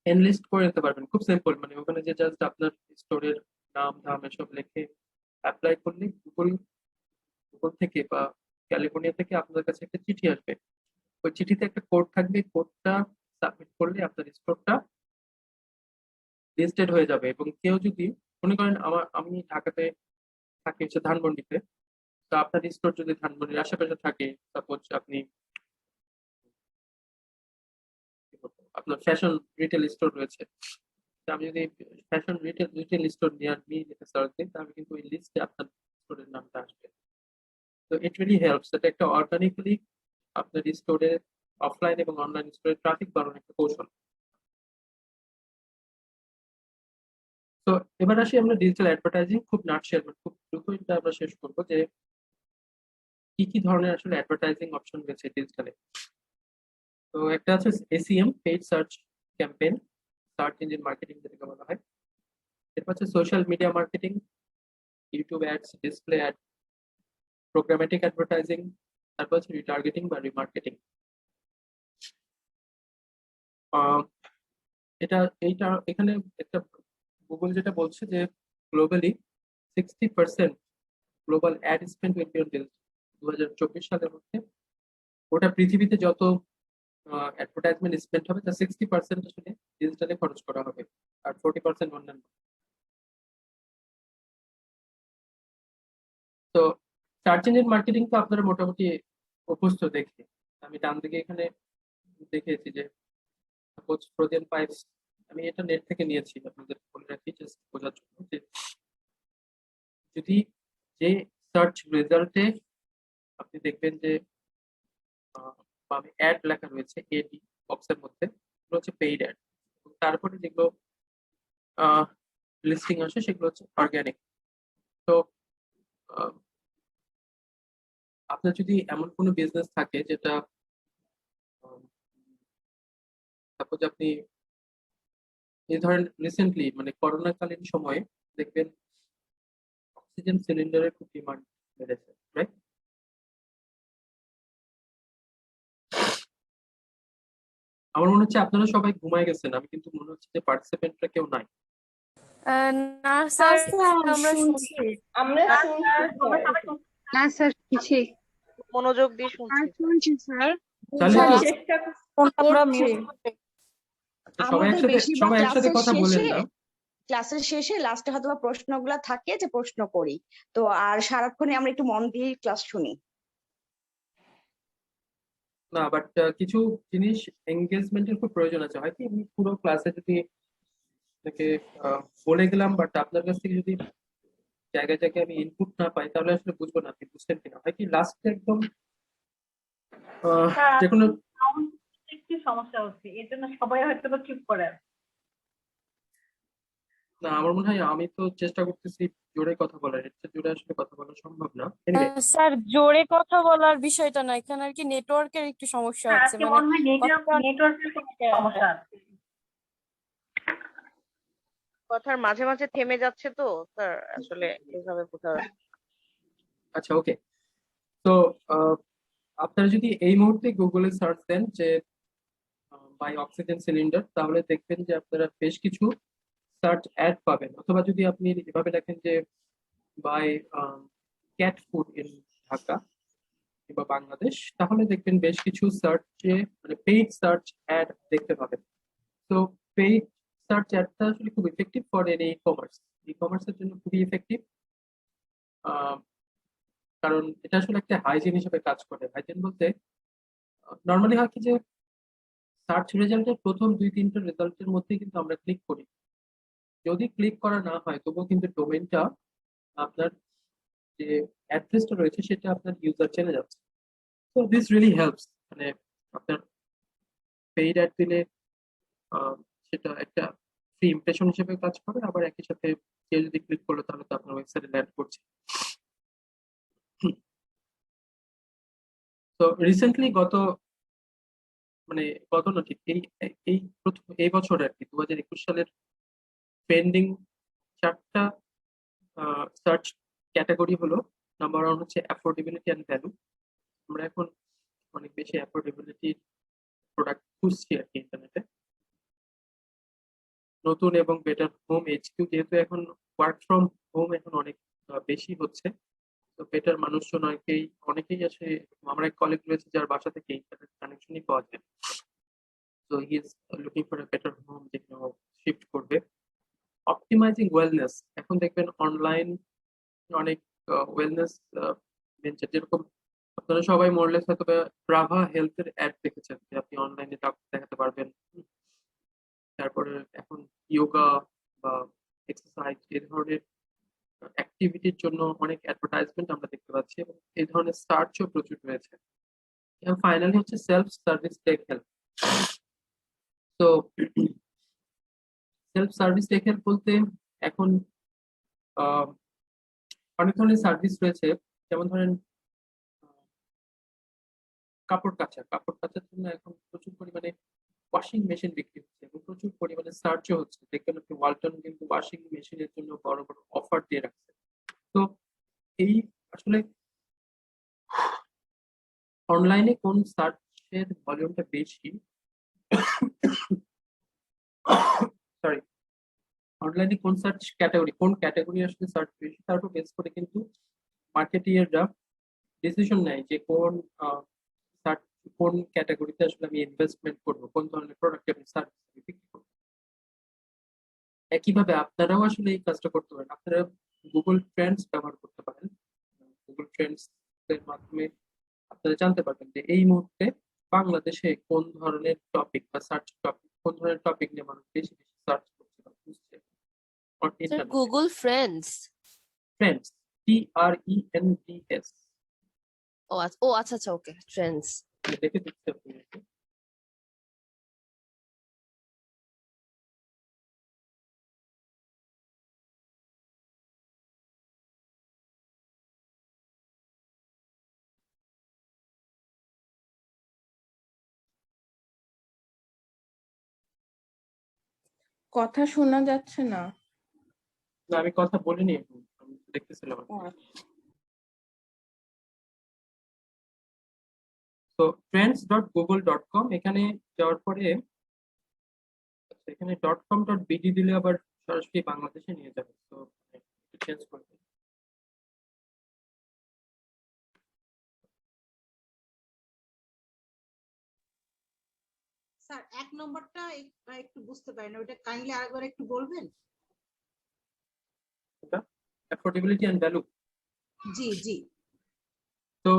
এনলিস্ট করে নিতে পারবেন। খুব সিম্পল, মানে ওখানে যে জাস্ট আপনার স্টোরের নাম ধাম এসব লিখে অ্যাপ্লাই করলে গুগল গুগল থেকে বা ক্যালিফোর্নিয়া থেকে আপনার কাছে একটা চিঠি আসবে। ওই চিঠিতে একটা কোড থাকবে, কোডটা সাবমিট করলে আপনার স্টোরটা লিস্টেড হয়ে যাবে। এবং কেউ যদি মনে করেন আমি ঢাকাতে থাকি হচ্ছে ধানমন্ডিতে, তো আপনার স্টোর যদি ধানমন্ডির আশেপাশে থাকে, সাপোজ আপনি কি বলবো, আপনার ফ্যাশন রিটেল স্টোর রয়েছে, তো আমি যদি fashion retail store near me যেটা সার্চ দিই, তাহলে কিন্তু ওই লিস্টে আপনার স্টোরের নামটা আসবে। তো ইট রিয়েলি হেল্পস। এটা একটা অর্গানিক্যালি আপনার স্টোরে অফলাইন এবং অনলাইন স্টোরে ট্রাফিক বাড়ানোর একটা কৌশল। তো এবার আসি আমরা ডিজিটাল অ্যাডভার্টাইজিং, খুব নাটশেল মানে খুব দ্রুত এটা আমরা শেষ করবো যে কি কি ধরনের আসলে অ্যাডভার্টাইজিং অপশন রয়েছে ডিজিটালে। তো একটা আছে SEM, paid search campaign, search engine marketing যেটাকে বলা হয়। এরপর হচ্ছে social media marketing, YouTube ads, display ad, programmatic advertising, তারপর হচ্ছে রিটার্গেটিং বা রিমার্কেটিং। এইটা এখানে একটা গুগল যেটা বলছে যে globally 60% global ad spend will be on digital 2024 সালের মধ্যে। ওটা পৃথিবীতে যত অ্যাডভার্টাইজমেন্ট স্পেন্ড হবে তার 60% আসলে ডিজিটালে খরচ করা হবে, আর 40% অন্যান্য। তো সার্চ ইঞ্জিন মার্কেটিং তো আপনারা মোটামুটি অভ্যস্ত দেখে। আমি ডান দিকে এখানে দেখিয়েছি যে সাপোজ ফ্রোজেন পাইপস, আমি এটা নেট থেকে নিয়েছি, আপনাদের বলে রাখি জাস্ট বোঝার জন্য যে যদি যে সার্চ রেজাল্টে আপনি দেখবেন যে অ্যাড লেখা রয়েছে এডি বক্সের মধ্যে, এগুলো হচ্ছে পেইড অ্যাড। তারপরে যেগুলো লিস্টিং আসে সেগুলো হচ্ছে অর্গানিক। তো আহ, আপনার যদি এমন কোনো বিজনেস থাকে যেটা সাপোজ আপনি এই ধরেন রিসেন্টলি মানে করোনাকালীন সময়ে দেখবেন অক্সিজেন সিলিন্ডারের খুব ডিমান্ড বেড়েছে, রাইট? আমার মনে হচ্ছে আপনারা সবাই ঘুমায় গেছেন, আমি কিন্তু মনে হচ্ছে যে পার্টিসিপেন্টরা কেউ নাই। না স্যার, আমরা শুনছি। আমরা শুনছি স্যার। না স্যার শুনছি। মনোযোগ দিয়ে শুনছি। শুনছি স্যার। তাহলে বোঝার তো চেষ্টা আমরা করছি। আচ্ছা, সবাই আমাদের একসাথে বেশিরভাগ সবাই একসাথে কথা বলেন না। ক্লাসের শেষে লাস্টে হয়তো বা প্রশ্নগুলা থাকে যে প্রশ্ন করি, তো আর সারাক্ষণে আমরা একটু মন দিয়ে ক্লাস শুনি। না, বাট কিছু জিনিস এঙ্গেজমেন্টের খুব প্রয়োজন আছে। হয় কি আমি পুরো ক্লাসে যদি আপনাকে বলে গেলাম, বাট আপনার কাছ থেকে যদি জায়গায় জায়গায় আমি ইনপুট না পাই, তাহলে আসলে বুঝবো না আপনি বুঝছেন কিনা। হয় কি লাস্টে একদম যে কোনো একটু সমস্যা হচ্ছে, এর জন্য সবাই হয়তো বা চুপ করে আছে। না, আমার মনে হয় আমি তো চেষ্টা করতেছি জোরে কথা বলার, এর চেয়ে জোরে আসলে কথা বলা সম্ভব না। এনিওয়ে, স্যার জোরে কথা বলার বিষয়টা না, এখানে আর কি নেটওয়ার্কের একটু সমস্যা হ্যাঁ, হচ্ছে, আজকে মানে মনে হয় কথাটা নেটওয়ার্কের সমস্যা আছে। কথার মাঝে মাঝে থেমে যাচ্ছে তো স্যার, আসলে এভাবে বোঝা যাচ্ছে। আচ্ছা, ওকে। তো আপনারা যদি এই মুহূর্তে গুগলে সার্চ দেন যে বাই অক্সিজেন সিলিন্ডার, তাহলে দেখবেন যে আপনারা বেশ কিছু সার্চ অ্যাড পাবেন। অথবা যদি আপনি এভাবে দেখেন যে buy cat food in Dhaka কিংবা বাংলাদেশ, তাহলে দেখবেন বেশ কিছু সার্চে মানে পেইড সার্চ অ্যাড দেখতে পাবেন। তো পেইড সার্চ অ্যাডটা আসলে খুব ইফেক্টিভ ফর এনি ই কমার্সের জন্য খুবই ইফেক্টিভ, কারণ এটা আসলে একটা হাইজিন হিসেবে কাজ করে। হাইজিন বলতে নর্মালি হয় কি যে সার্চ রেজাল্টের প্রথম 2-3টা রেজাল্টের মধ্যে কিন্তু আমরা ক্লিক করি। যদি ক্লিক করা না হয় তবুও কিন্তু ডোমেইনটা আপনার যে অ্যাড্রেসটা রয়েছে সেটা আপনার ইউজার জেনে যাচ্ছে। তো দিস রিয়েলি হেল্পস, মানে আপনার পেইড অ্যাড দিলে আহ, সেটা একটা ফ্রি ইমপ্রেশন হিসেবে কাজ করে, আবার একই সাথে কেউ যদি ক্লিক করলো তাহলে তো আপনার ওয়েবসাইটে ল্যান্ড করছে। তো রিসেন্টলি মানে গত না ঠিক এই এই প্রথম এই বছর আর কি 2021 সালের ট্রেন্ডিং 4টা সার্চ ক্যাটাগরি হলো, নাম্বার 1 হচ্ছে অ্যাফোর্ডেবিলিটি অ্যান্ড ভ্যালু। আমরা এখন অনেক বেশি অ্যাফোর্ডেবিলিটি প্রোডাক্ট খুঁজছি আর কি ইন্টারনেটে। নতুন এবং বেটার হোম এইচকিউ, যেহেতু এখন ওয়ার্ক ফ্রম হোম এখন অনেক বেশি হচ্ছে, তো বেটার মানুষজন অনেকেই আসে। আমার এক কলিগ রয়েছে যার বাসা থেকে ইন্টারনেট কানেকশনই পাওয়া যায়। তো he is looking for a better home যেখানে শিফট করবে। অপটিমাইজিং ওয়েলনেস, এখন দেখবেন অনলাইন অনেক ওয়েলনেস ভেঞ্চার, যেরকম আপনারা সবাই মোরলেস হয়তো ব্রাভা হেলথের অ্যাড দেখেছেন যে আপনি অনলাইনে ডাক্তার দেখাতে পারবেন। তারপরে এখন ইয়োগা বা এক্সারসাইজ এই ধরনের অ্যাক্টিভিটির জন্য অনেক অ্যাডভার্টাইজমেন্ট আমরা দেখতে পাচ্ছি, এবং এই ধরনের সার্চও প্রচুর রয়েছে। এবং ফাইনালি হচ্ছে সেলফ সার্ভিস টেক হেল্প। তো সেলফ সার্ভিস টেক হেল্প বলতে এখন আহ, অনেক ধরনের সার্ভিস রয়েছে। যেমন ধরেন কাপড় কাচার জন্য এখন প্রচুর পরিমাণে ওয়াশিং মেশিন বিক্রি হচ্ছে এবং প্রচুর পরিমাণে সার্চও হচ্ছে। দেখবেন আপনি ওয়ালটন কিন্তু ওয়াশিং মেশিনের জন্য বড় বড় অফার দিয়ে রাখছে। তো এই আসলে অনলাইনে কোন সার্চের ভলিউমটা বেশি, সরি, অনলাইনে কোন ক্যাটাগরি আসলে সার্চ বেশি, তার উপর বেস করে কিন্তু মার্কেটিয়াররা ডিসিশন নেয় যে search কোন ক্যাটাগরিতে আসলে আমি ইনভেস্টমেন্ট করবো, কোন ধরনের প্রোডাক্ট এবং সার্ভিস বিক্রি করবো। একইভাবে আপনারাও আসলে এই কাজটা করতে পারেন। আপনারা গুগল ট্রেন্ডস ব্যবহার করতে পারেন। গুগল ট্রেন্ডস এর মাধ্যমে আপনারা জানতে পারবেন যে এই মুহূর্তে বাংলাদেশে কোন ধরনের টপিক বা কোন ধরনের টপিক নিয়ে মানুষ বেশি বেশি সার্চ করছে বা খুঁজছে অন স্যার ইন্টারনেটে। Google friends. ট্রেন্ডস, TRENDS, ও আচ্ছা আচ্ছা, ওকে, ট্রেন্ডস। দেখে দিচ্ছি আপনি। কথা শোনা যাচ্ছে না। না, আমি কথা বলিনি এখন, আমি দেখতেছিলাম। ও আচ্ছা। তো trends.google.com এখানে যাওয়ার পরে এখানে .com.bd দিলে আবার সরাসরি বাংলাদেশে নিয়ে যাবে। তো চেঞ্জ করে দিই। স্যার 1 নম্বরটা একটু বুঝতে পারি না, ওটা কাইন্ডলি আরেকবার একটু বলবেন? এটা অ্যাফোর্ডেবিলিটি অ্যান্ড ভ্যালু। জি জি। তো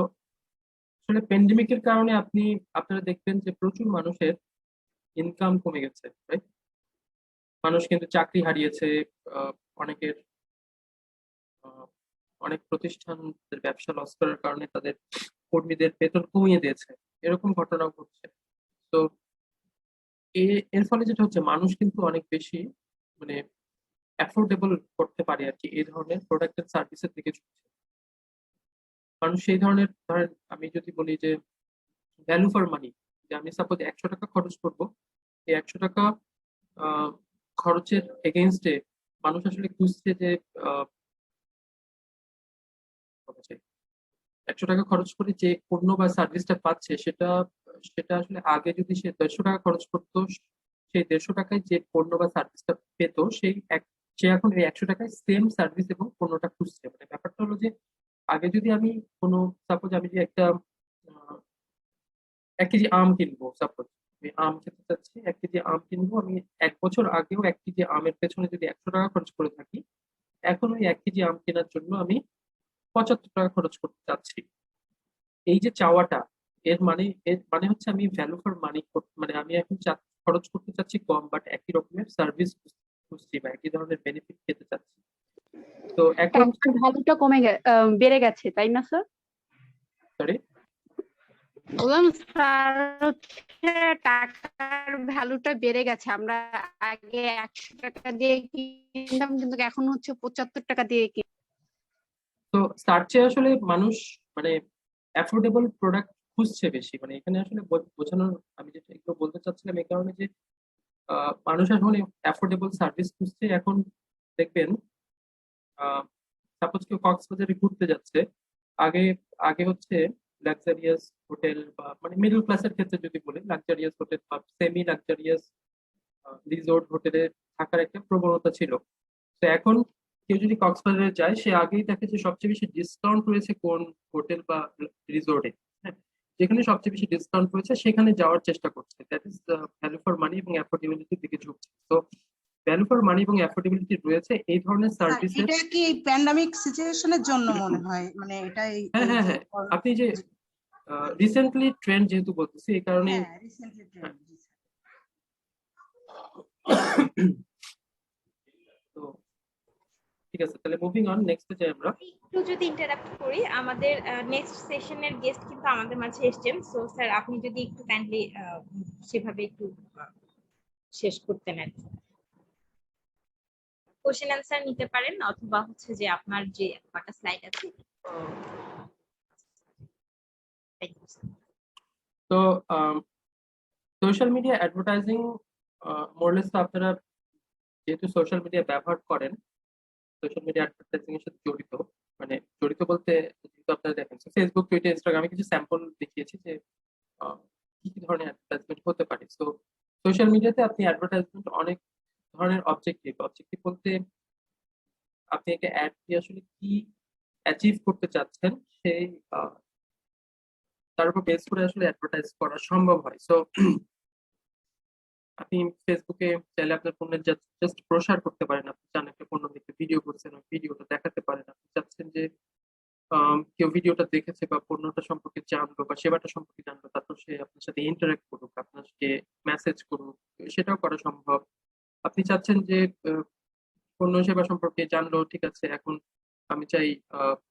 আসলে প্যান্ডেমিকের কারণে আপনারা দেখবেন যে প্রচুর মানুষের ইনকাম কমে গেছে, রাইট? মানুষ কিন্তু চাকরি হারিয়েছে। আহ, অনেকের আহ, অনেক প্রতিষ্ঠান ব্যবসা লস করার কারণে তাদের কর্মীদের বেতন কমিয়ে দিয়েছে, এরকম ঘটনাও ঘটছে। তো এর ফলে যেটা হচ্ছে মানুষ কিন্তু অনেক বেশি মানে অ্যাফোর্ডেবল করতে পারে আর কি এই ধরনের প্রোডাক্ট এন্ড সার্ভিসের দিকে ঝুঁকছে। মানুষ সেই ধরনের ধরেন আমি যদি বলি যে ভ্যালু ফর মানি, যে আমি সাপোজ 100 টাকা খরচ করব, এই 100 টাকা খরচের এগেইনস্টে মানুষ আসলে খুঁজছে যে 100 টাকা খরচ করে যে পণ্য বা সার্ভিসটা পাচ্ছে সেটা সেটা আসলে আগে যদি সে 150 টাকা খরচ করতো, সেই 150 টাকায় যে পণ্য বা সার্ভিসটা পেত সে এখন এই 100 টাকায় সেম সার্ভিস এবং পণ্যটা খুঁজছে। মানে ব্যাপারটা হলো যে আগে যদি আমি কোনো সাপোজ আমি যে একটা 1 কেজি আম কিনবো, সাপোজ আমি আম খেতে চাচ্ছি, 1 কেজি আম কিনবো, আমি 1 বছর আগেও 1 কেজি আমের পেছনে যদি 100 টাকা খরচ করে থাকি, এখন ওই 1 কেজি আম কেনার জন্য আমি 75 টাকা খরচ করতে চাচ্ছি। এই যে চাওয়াটা, এর মানে হচ্ছে আমি ভ্যালু ফর মানি, মানে আমি এখন খরচ করতে চাচ্ছি কম, বাট একই রকমের সার্ভিস খুঁজছি বা একই ধরনের বেনিফিট পেতে চাচ্ছি। তো এখন টাকার ভ্যালুটা বেড়ে গেছে, তাই না স্যার? সরি, বললাম স্যার হচ্ছে টাকার ভ্যালুটা বেড়ে গেছে। আমরা আগে 100 টাকা দিয়ে কিনতাম, কিন্তু এখন হচ্ছে 75 টাকা দিয়ে কিনি। তো তার চেয়ে আসলে মানুষ মানে অ্যাফোর্ডেবল প্রোডাক্ট খুঁজছে বেশি। মানে এখানে আসলে বোঝানোর আমি যেটা একটু বলতে চাচ্ছিলাম এই কারণে যে মানুষ এখন অ্যাফোর্ডেবল সার্ভিস খুঁজছে। এখন দেখবেন সাপোজ কেউ কক্সবাজারে ঘুরতে যাচ্ছে, আগে আগে হচ্ছে লাক্সারিয়াস হোটেল বা মানে মিডল ক্লাসের ক্ষেত্রে যদি বলি লাক্সারিয়াস হোটেল বা সেমি লাক্সারিয়াস রিসোর্ট হোটেলে থাকার একটা প্রবণতা ছিল। তো এখন কেউ যদি কক্সবাজারে যায় সে আগেই দেখে যে সবচেয়ে বেশি ডিসকাউন্ট রয়েছে কোন হোটেল বা রিসোর্টে, হ্যাঁ, যেখানে সবচেয়ে বেশি ডিসকাউন্ট রয়েছে সেখানে যাওয়ার চেষ্টা করছে। That is value for money এবং অ্যাফোর্ডেবিলিটির দিকে ঝুঁকছে। তো ভ্যালু ফর মানি এবং অ্যাফোর্ডেবিলিটি রয়েছে এই ধরনের স্যার সার্ভিসের। এটা কি এই প্যান্ডামিক সিচুয়েশনের জন্য মনে হয়, মানে এটাই হ্যাঁ এই হ্যাঁ যে হ্যাঁ, আপনি যে রিসেন্টলি ট্রেন্ড যেহেতু বলতেছি এই কারণে হ্যাঁ রিসেন্টলি ট্রেন্ড। তো ঠিক আছে, তাহলে মুভিং অন, নেক্সটে যাই আমরা। একটু যদি ইন্টারাপ্ট করি, আমাদের নেক্সট সেশনের গেস্ট কিন্তু আমাদের মাঝে এসেছেন। সো স্যার আপনি যদি একটু কাইন্ডলি সেভাবে একটু শেষ করতেন আর কি। কোশ্চেন অ্যান্সার নিতে পারেন অথবা হচ্ছে যে আপনার যে একটা স্লাইড আছে। তো সোশ্যাল মিডিয়া অ্যাডভার্টাইজিং মোরলেস তো আপনারা যেহেতু সোশ্যাল মিডিয়া ব্যবহার করেন, সোশ্যাল মিডিয়া অ্যাডভার্টাইজিং এর সাথে জড়িত, মানে জড়িত বলতে যেহেতু আপনারা দেখেন ফেসবুক, টুইটার, ইনস্টাগ্রামে কিছু স্যাম্পল দেখিয়েছি যে কি কি ধরনের অ্যাডভার্টাইজমেন্ট হতে পারে। তো সোশ্যাল মিডিয়াতে আপনি অ্যাডভার্টাইজমেন্ট অনেক ধরনের অবজেক্টিভ বলতে আপনি একটা অ্যাড দিয়ে আসলে কি অ্যাচিভ করতে চাচ্ছেন সেই তার উপর বেস করে আসলে অ্যাডভার্টাইজ করা সম্ভব হয়। সো আপনি ফেসবুকে চাইলে আপনার পণ্যের জাস্ট প্রসার করতে পারেন। আপনি চান একটা পণ্য দেখতে ভিডিও করছেন, ওই ভিডিওটা দেখাতে পারেন। আপনি চাচ্ছেন যে কেউ ভিডিওটা দেখেছে বা পণ্যটা সম্পর্কে জানলো বা সেবাটা সম্পর্কে জানলো, তারপর সে আপনার সাথে ইন্টারাক্ট করুক, আপনাকে মেসেজ করুক, সেটাও করা সম্ভব। আপনি চাচ্ছেন যে পণ্য সেবা সম্পর্কে জানলো, ঠিক আছে, এখন আমি চাই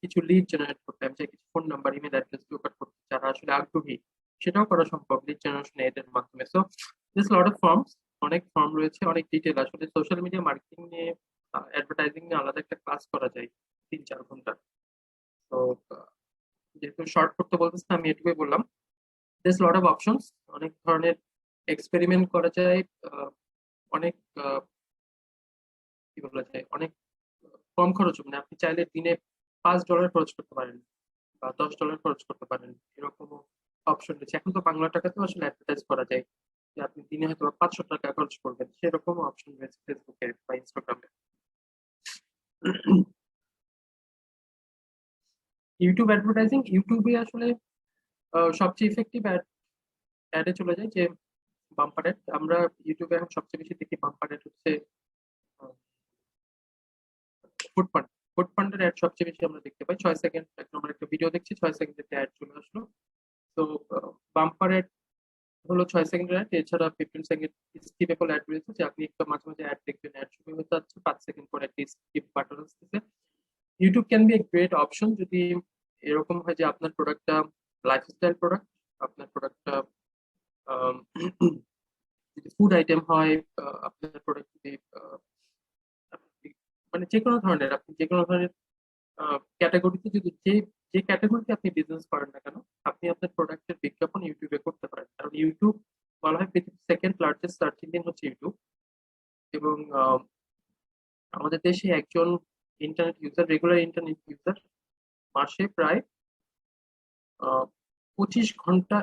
কিছু লিড জেনারেট করতে, আমি চাই কিছু ফোন নাম্বার, ইমেল অ্যাড্রেস জোগাড় করতে, যারা আসলে আগ্রহী, সেটাও করা সম্ভব লিড জেনারেশন এর মাধ্যমে। So this lot of forms, অনেক ফর্ম রয়েছে, অনেক ডিটেল। আসলে সোশ্যাল মিডিয়া মার্কেটিং নিয়ে অ্যাডভার্টাইজিং নিয়ে আলাদা একটা ক্লাস করা যায় 3-4 ঘন্টা। তো যেহেতু শর্ট করতে বলতেছে আমি এটুকুই বললাম। দিস লট অফ অপশনস, অনেক ধরনের এক্সপেরিমেন্ট করা যায়, অনেক কি বলা যায়, অনেক কম খরচ। মানে আপনি চাইলে দিনে $5 খরচ করতে পারেন বা $10 খরচ করতে পারেন, এরকম অপশন রয়েছে। এখন তো বাংলা টাকাতেও আসলে অ্যাডভার্টাইজ করা যায়, যে আপনি দিনে হয়তো 500 টাকা খরচ করবেন, সেরকম অপশন রয়েছে ফেসবুকে বা ইনস্টাগ্রামে। ইউটিউব অ্যাডভার্টাইজিং, ইউটিউবে আসলে সবচেয়ে ইফেক্টিভ অ্যাডে চলে যায় যে বাম্পার অ্যাড। আমরা ইউটিউবে এখন সবচেয়ে বেশি দেখি বাম্পার অ্যাড হচ্ছে ফুড ফান্ড। ফুড ফান্ডের অ্যাড সবচেয়ে বেশি আমরা দেখতে পাই। 6 সেকেন্ড আমরা একটা ভিডিও দেখছি, 6 সেকেন্ডের একটা অ্যাড চলে আসলো। তো বাম্পার অ্যাড হলো 6 সেকেন্ডের অ্যাড। এছাড়া 15 সেকেন্ড স্কিপেবল অ্যাড রয়েছে, যে আপনি একটা মাঝে মাঝে অ্যাড দেখবেন, অ্যাড শুরু হতে যাচ্ছে, 5 সেকেন্ড পরে একটা স্কিপ বাটন আসতেছে। YouTube can B a great option যদি এরকম হয় যে আপনার প্রোডাক্টটা লাইফস্টাইল প্রোডাক্ট, আপনার প্রোডাক্টটা যদি ফুড আইটেম হয়, আপনার প্রোডাক্ট যদি মানে যে কোনো ধরনের, আপনি যে কোনো ধরনের ক্যাটাগরিতে যদি যে ক্যাটাগরিতে আপনি বিজনেস করেন না কেন, আপনি আপনার প্রোডাক্টের বিজ্ঞাপন ইউটিউবে করতে পারেন। কারণ ইউটিউব বলা হয় পৃথিবীর সেকেন্ড লার্জেস্ট সার্চ ইঞ্জিন হচ্ছে ইউটিউব। এবং আমাদের দেশে একজন রেগুলার ইন্টারনেট ইউজার মাসে প্রায় 25 ঘন্টা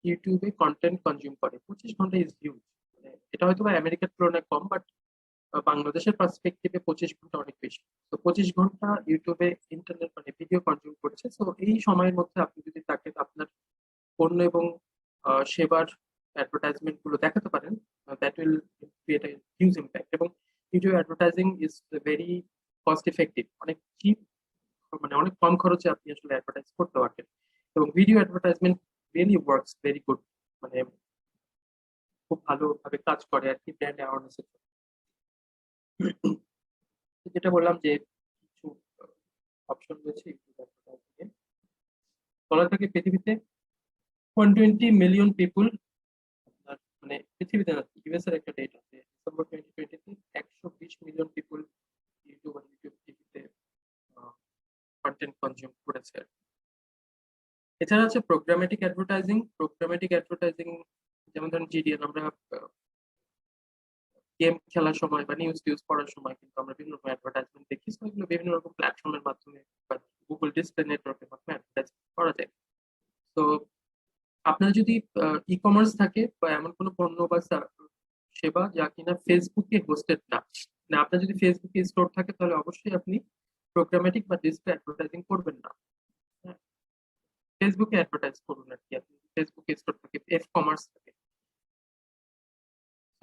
ইউটিউবে কন্টেন্ট কনজিউম করে। 25 ঘন্টা ইজ হিউজ। মানে এটা হয়তো বা আমেরিকার তুলনায় কম, বাট বাংলাদেশের পার্সপেক্টিভে 25 ঘন্টা অনেক বেশি। তো 25 ঘন্টা ইউটিউবে ইন্টারনেট মানে ভিডিও কনজিউম করছে। তো এই সময়ের মধ্যে আপনি যদি তাকে আপনার পণ্য এবং সেবার অ্যাডভার্টাইজমেন্ট গুলো দেখাতে পারেন, that will create a huge impact. এবং YouTube advertising is very cost effective, অনেক চিপ, মানে অনেক কম খরচে আপনি আসলে অ্যাডভার্টাইজ করতে পারবেন। এবং video advertisement really works very good, মানে খুব ভালোভাবে কাজ করে আর কি ব্র্যান্ড অ্যাওয়ারনেসের। যেটা বললাম যে কিছু অপশন রয়েছে ইউটিউব অ্যাডভার্টাইজিং এ। বলা থাকে পৃথিবীতে 120 মিলিয়ন পিপুল, মানে পৃথিবীতে না, ইউএস এর একটা ডেটা আছে ডিসেম্বর 2020 120 মিলিয়ন পিপুল ইউটিউব টিভিতে কন্টেন্ট কনজিউম করেছে। এছাড়া আছে প্রোগ্রামেটিক অ্যাডভার্টাইজিং। যেমন ধরুন জিডিএন, আমরা গেম খেলার সময় বা নিউজ পড়ার সময় কিন্তু আমরা বিভিন্ন রকম অ্যাডভার্টাইজমেন্ট দেখি। তো এগুলো বিভিন্ন রকম প্ল্যাটফর্মের মাধ্যমে বা গুগল ডিসপ্লে নেটওয়ার্কের মাধ্যমে অ্যাডভার্টাইজমেন্ট করা যায়। তো আপনার যদি ই কমার্স থাকে বা এমন কোনো পণ্য বা সেবা যা কিনা ফেসবুকে হোস্টেড না, আপনার যদি ফেসবুকে স্টোর থাকে তাহলে অবশ্যই আপনি প্রোগ্রামেটিক বা ডিসপ্লে অ্যাডভার্টাইজিং করবেন না। ফেসবুকে অ্যাডভার্টাইজ করুন আর কি, আপনি ফেসবুকে স্টোর থাকে, এফ কমার্স থাকে।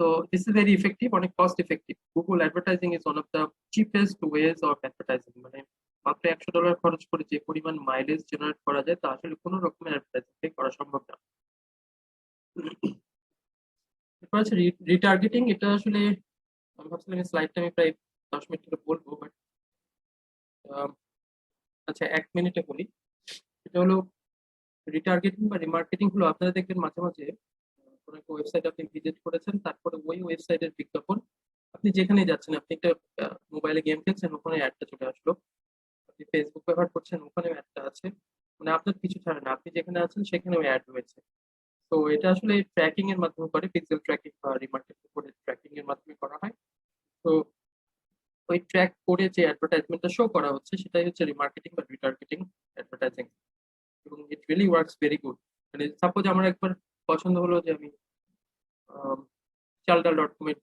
So this is very effective, অনেক cost effective. Google advertising is one of the cheapest ways of advertising. মানে মাত্র $100 খরচ করে যে পরিমাণ মাইলেজ জেনারেট করা যায় তা আসলে কোনো রকমের অ্যাডভার্টাইজিং করা সম্ভব না। এরপর আছে রিটার্গেটিং। এটা আসলে আমি ভাবছিলাম এই স্লাইডটা আমি প্রায় 10 মিনিট ধরে বলবো, বাট আচ্ছা 1 মিনিটে বলি। এটা হলো রিটার্গেটিং বা রিমার্কেটিং হলো আপনারা দেখবেন মাঝে মাঝে কোনো একটা ওয়েবসাইট আপনি ভিজিট করেছেন, তারপরে ওই ওয়েবসাইটের বিজ্ঞাপন আপনি যেখানে যাচ্ছেন, আপনি একটা মোবাইলে গেম খেলছেন, ওখানে অ্যাডটা চলে আসলো। আপনি ফেসবুক ব্যবহার করছেন, ওখানে অ্যাডটা আছে। মানে আপনার কিছু ছাড়া না, আপনি যেখানে আছেন সেখানেও অ্যাড রয়েছে। তো এটা আসলে ট্র্যাকিং এর মাধ্যমে করে, পিক্সেল ট্র্যাকিং বা রিমার্কেটিং করে ট্র্যাকিং এর মাধ্যমে করা হয়। তো ওই ট্র্যাক করে যে অ্যাডভার্টাইজমেন্টটা শো করা হচ্ছে সেটাই হচ্ছে রিমার্কেটিং বা রিটার্গেটিং অ্যাডভার্টাইজিং। এবং it really works very good. মানে সাপোজ আমার একবার পছন্দ হলো যে আমি চালডাল.com এ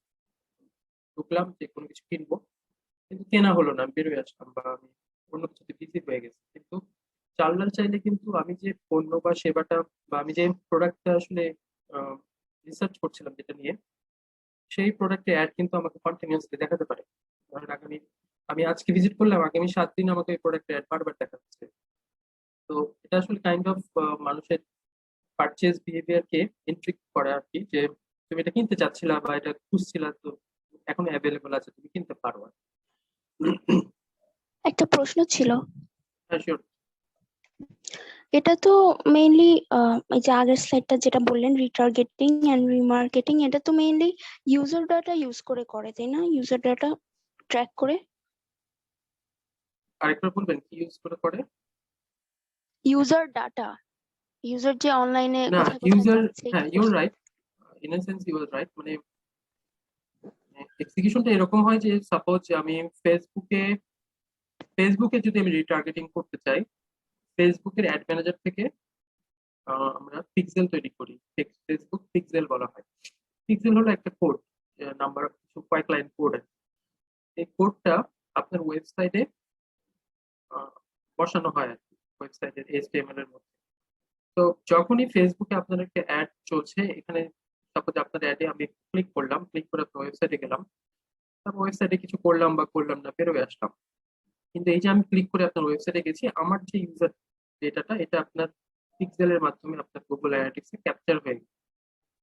ঢুকলাম যে কোনো কিছু কিনবো, কিন্তু কেনা হলো না, আমি বেরোয় আসলাম বা আমি অন্য কিছুতে বিজি হয়ে গেছি। কিন্তু চালডাল চাইলে কিন্তু আমি যে পণ্য বা সেবাটা বা আমি যে প্রোডাক্টটা আসলে রিসার্চ করছিলাম যেটা নিয়ে, সেই প্রোডাক্টের অ্যাড কিন্তু আমাকে কন্টিনিউয়াসলি দেখাতে পারে। ধরেন আমি আজকে ভিজিট করলাম, আগামী 7 দিন আমাকে এই প্রোডাক্টের অ্যাড বারবার দেখাচ্ছে। তো এটা আসলে কাইন্ড অফ মানুষের পারচেজ বিহেভিয়ারকে ইন্ট্রিক করে আর কি, যে তুমি এটা কিনতে চাচ্ছিলা বা এটা খুঁজছিলা, তো এখন অ্যাভেলেবল আছে, তুমি কিনতে পারো। একটা প্রশ্ন ছিল, হ্যাঁ শিওর। এটা তো মেইনলি এই যে আগের স্লাইডটা যেটা বললেন রিটার্গেটিং এন্ড রিমার্কেটিং, এটা তো মেইনলি ইউজার ডাটা ইউজ করে তাই না? ইউজার ডাটা ট্র্যাক করে। আরেকবার বলবেন কি ইউজ করে? ইউজার ডাটা, ইউজার যে অনলাইনে না কোথায় ইউজার, যাচ্ছে। হ্যাঁ you are right, in a sense you are right. মানে এক্সিকিউশনটা এরকম হয় যে সাপোজ আমি ফেসবুকে যদি আমি রিটার্গেটিং করতে চাই, ফেসবুকের অ্যাড ম্যানেজার থেকে আমরা পিক্সেল তৈরি করি, ফেসবুক পিক্সেল বলা হয়। পিক্সেল হলো একটা কোড, নাম্বার কয়েক লাইন কোড। এই কোডটা আপনার ওয়েবসাইটে বসানো হয় আর কি, ওয়েবসাইটের HTML এর মধ্যে। তো যখনই ফেসবুকে আপনার একটা অ্যাড চলছে, এখানে সাপোজ আপনার অ্যাডে আমি ক্লিক করে আপনার ওয়েবসাইটে গেলাম, তারপর ওয়েবসাইটে কিছু করলাম বা করলাম না, বেরোয় আসলাম। কিন্তু এই যে আমি ক্লিক করে আপনার ওয়েবসাইটে গেছি, আমার যে ইউজার ডেটাটা এটা আপনার পিক্সেলের মাধ্যমে আপনার গুগল অ্যানালিটিক্সে ক্যাপচার হয়ে গেছে।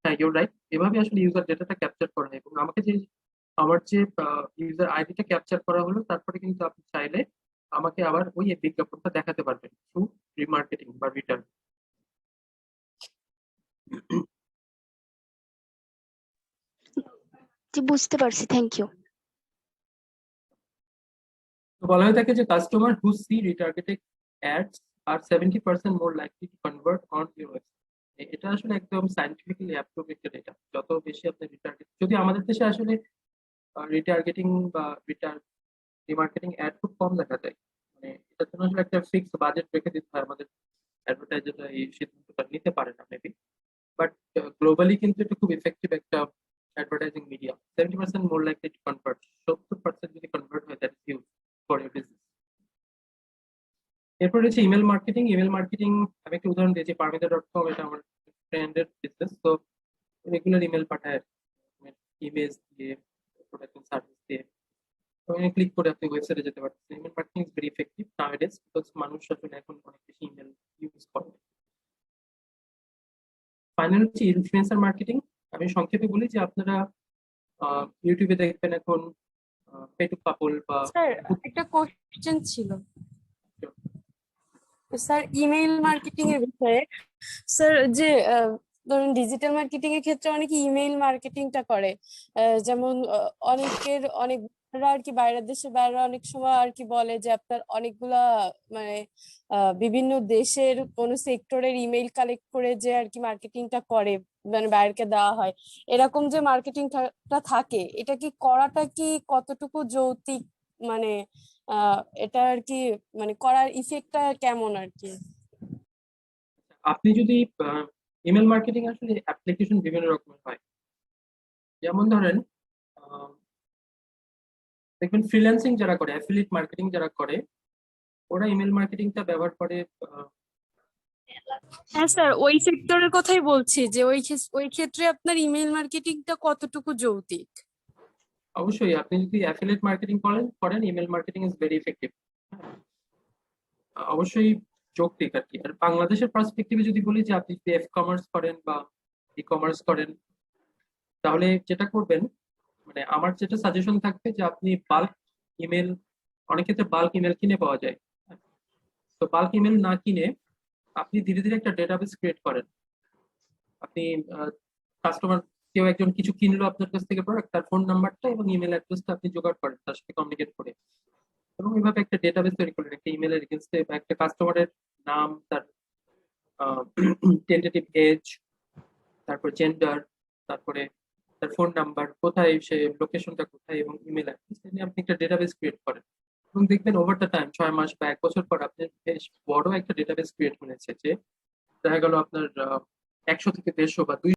হ্যাঁ ইউর রাইট, এভাবে আসলে ইউজার ডেটাটা ক্যাপচার করা হয়। এবং আমার যে ইউজার আইডিটা ক্যাপচার করা হলো, তারপরে কিন্তু আপনি চাইলে আমাকে আবার ওই বিজ্ঞাপনটা দেখাতে পারবেন থ্রু রিমার্কেটিং বা রিটার্ন। জি, বুঝতে পারছি, থ্যাংক ইউ। তো বলা হয়ে থাকে যে customer who see retargeted ads are 70% more likely to convert on your website. এটা আসলে একদম সায়েন্টিফিক্যালি অ্যাপ্রুভেড এটা। যত বেশি আপনি রিটার্গেট, যদি আমাদের দেশে আসলে রিটার্গেটিং বা রিমার্কেটিং অ্যাড খুব কম দেখা যায়, মানে এটার জন্য আসলে একটা ফিক্সড বাজেট রেখে দিতে হয় আমাদের অ্যাডভার্টাইজাররা, এই সিদ্ধান্তটা নিতে পারে না মেবি। বাট গ্লোবালি কিন্তু এটা খুব ইফেক্টিভ একটা advertising media. 70% more likely to convert, 70% যদি কনভার্ট হয় that is huge for your business. এরপর হচ্ছে ইমেল মার্কেটিং। ইমেল মার্কেটিং আমি একটা উদাহরণ দিয়েছি, parmida.com, এটা আমার ফ্রেন্ডের বিজনেস। তো রেগুলার ইমেল পাঠায় ইমেজ দিয়ে, প্রোডাক্ট সার্ভিস দিয়ে। তো ক্লিক করে আপনি ওয়েবসাইটে যেতে পারতেছেন। Email marketing is very effective নাওয়াডেজ, because মানুষ আসলে এখন অনেক বেশি ইমেল ইউজ করে। ফাইনাল হচ্ছে ইনফ্লুয়েন্সার মার্কেটিং। আমি সংক্ষেপে বলি যে আপনারা ইউটিউবে দেখবেন এখন পেটু কাপল বা স্যার একটা কোশ্চেন ছিল স্যার ইমেইল মার্কেটিং এর বিষয়ে। স্যার যে ধরুন ডিজিটাল মার্কেটিং এর ক্ষেত্রে অনেকে ইমেইল মার্কেটিংটা করে, যেমন অনেকের অনেক আর কি বাইরের দেশে বাইরে অনেক সময় আর কি বলে যে আপনার অনেকগুলা মানে বিভিন্ন দেশের কোন সেক্টরের ইমেইল কালেক্ট করে যে আর কি মার্কেটিংটা করে, মানে বাইরেকে দেওয়া হয়। এরকম যে মার্কেটিংটা থাকে, এটা কি করাটা কি কতটুকু যৌক্তিক, মানে এটা আর কি মানে করার ইফেক্টটা কেমন আর কি? আপনি যদি ইমেল মার্কেটিং আসলে অ্যাপ্লিকেশন বিভিন্ন রকমের হয়। যেমন ধরেন দেখবেন ফ্রিল্যান্সিং যারা করে, অ্যাফিলিয়েট মার্কেটিং যারা করে, ওরা ইমেল মার্কেটিংটা ব্যবহার করে। হ্যাঁ স্যার, ওই সেক্টরের কথাই বলছি যে ওই ক্ষেত্রে আপনার ইমেল মার্কেটিংটা কতটুকু যৌক্তিক? অবশ্যই আপনি যদি অ্যাফিলিয়েট মার্কেটিং করেন email marketing is very effective. অবশ্যই যৌক্তিক আর কি। আর বাংলাদেশের পার্সপেক্টিভে যদি বলি যে আপনি যদি এফ কমার্স করেন বা ই কমার্স করেন, তাহলে যেটা করবেন, মানে আমার যেটা সাজেশন থাকবে যে আপনি বাল্ক ইমেল, অনেক ক্ষেত্রে বাল্ক ইমেল কিনে পাওয়া যায়। তো বাল্ক ইমেল না কিনে আপনি ধীরে ধীরে একটা ডেটাবেস ক্রিয়েট করেন। আপনি কাস্টমার কেউ একজন কিছু কিনলো আপনার কাছ থেকে প্রোডাক্ট, তার ফোন নাম্বারটা এবং ইমেল অ্যাড্রেসটা আপনি জোগাড় করেন তার সাথে কমিউনিকেট করে, এবং এইভাবে একটা ডেটাবেস তৈরি করলেন একটা ইমেলের এগেনস্টে, বা একটা কাস্টমারের নাম, তার টেন্টেটিভ এজ, তারপর জেন্ডার, তারপরে তার ফোন নাম্বার, কোথায় সে, লোকেশনটা কোথায়, এবং ইমেল অ্যাড্রেস নিয়ে আপনি একটা ডেটাবেস ক্রিয়েট করেন। এবং দেখবেন ওভার দ্য টাইম 6 মাস বা 1 বছর পর আপনার বেশ বড় একটা ডেটাবেস ক্রিয়েট হয়েছে, যে দেখা গেল আপনার 100 থেকে 150 বা 200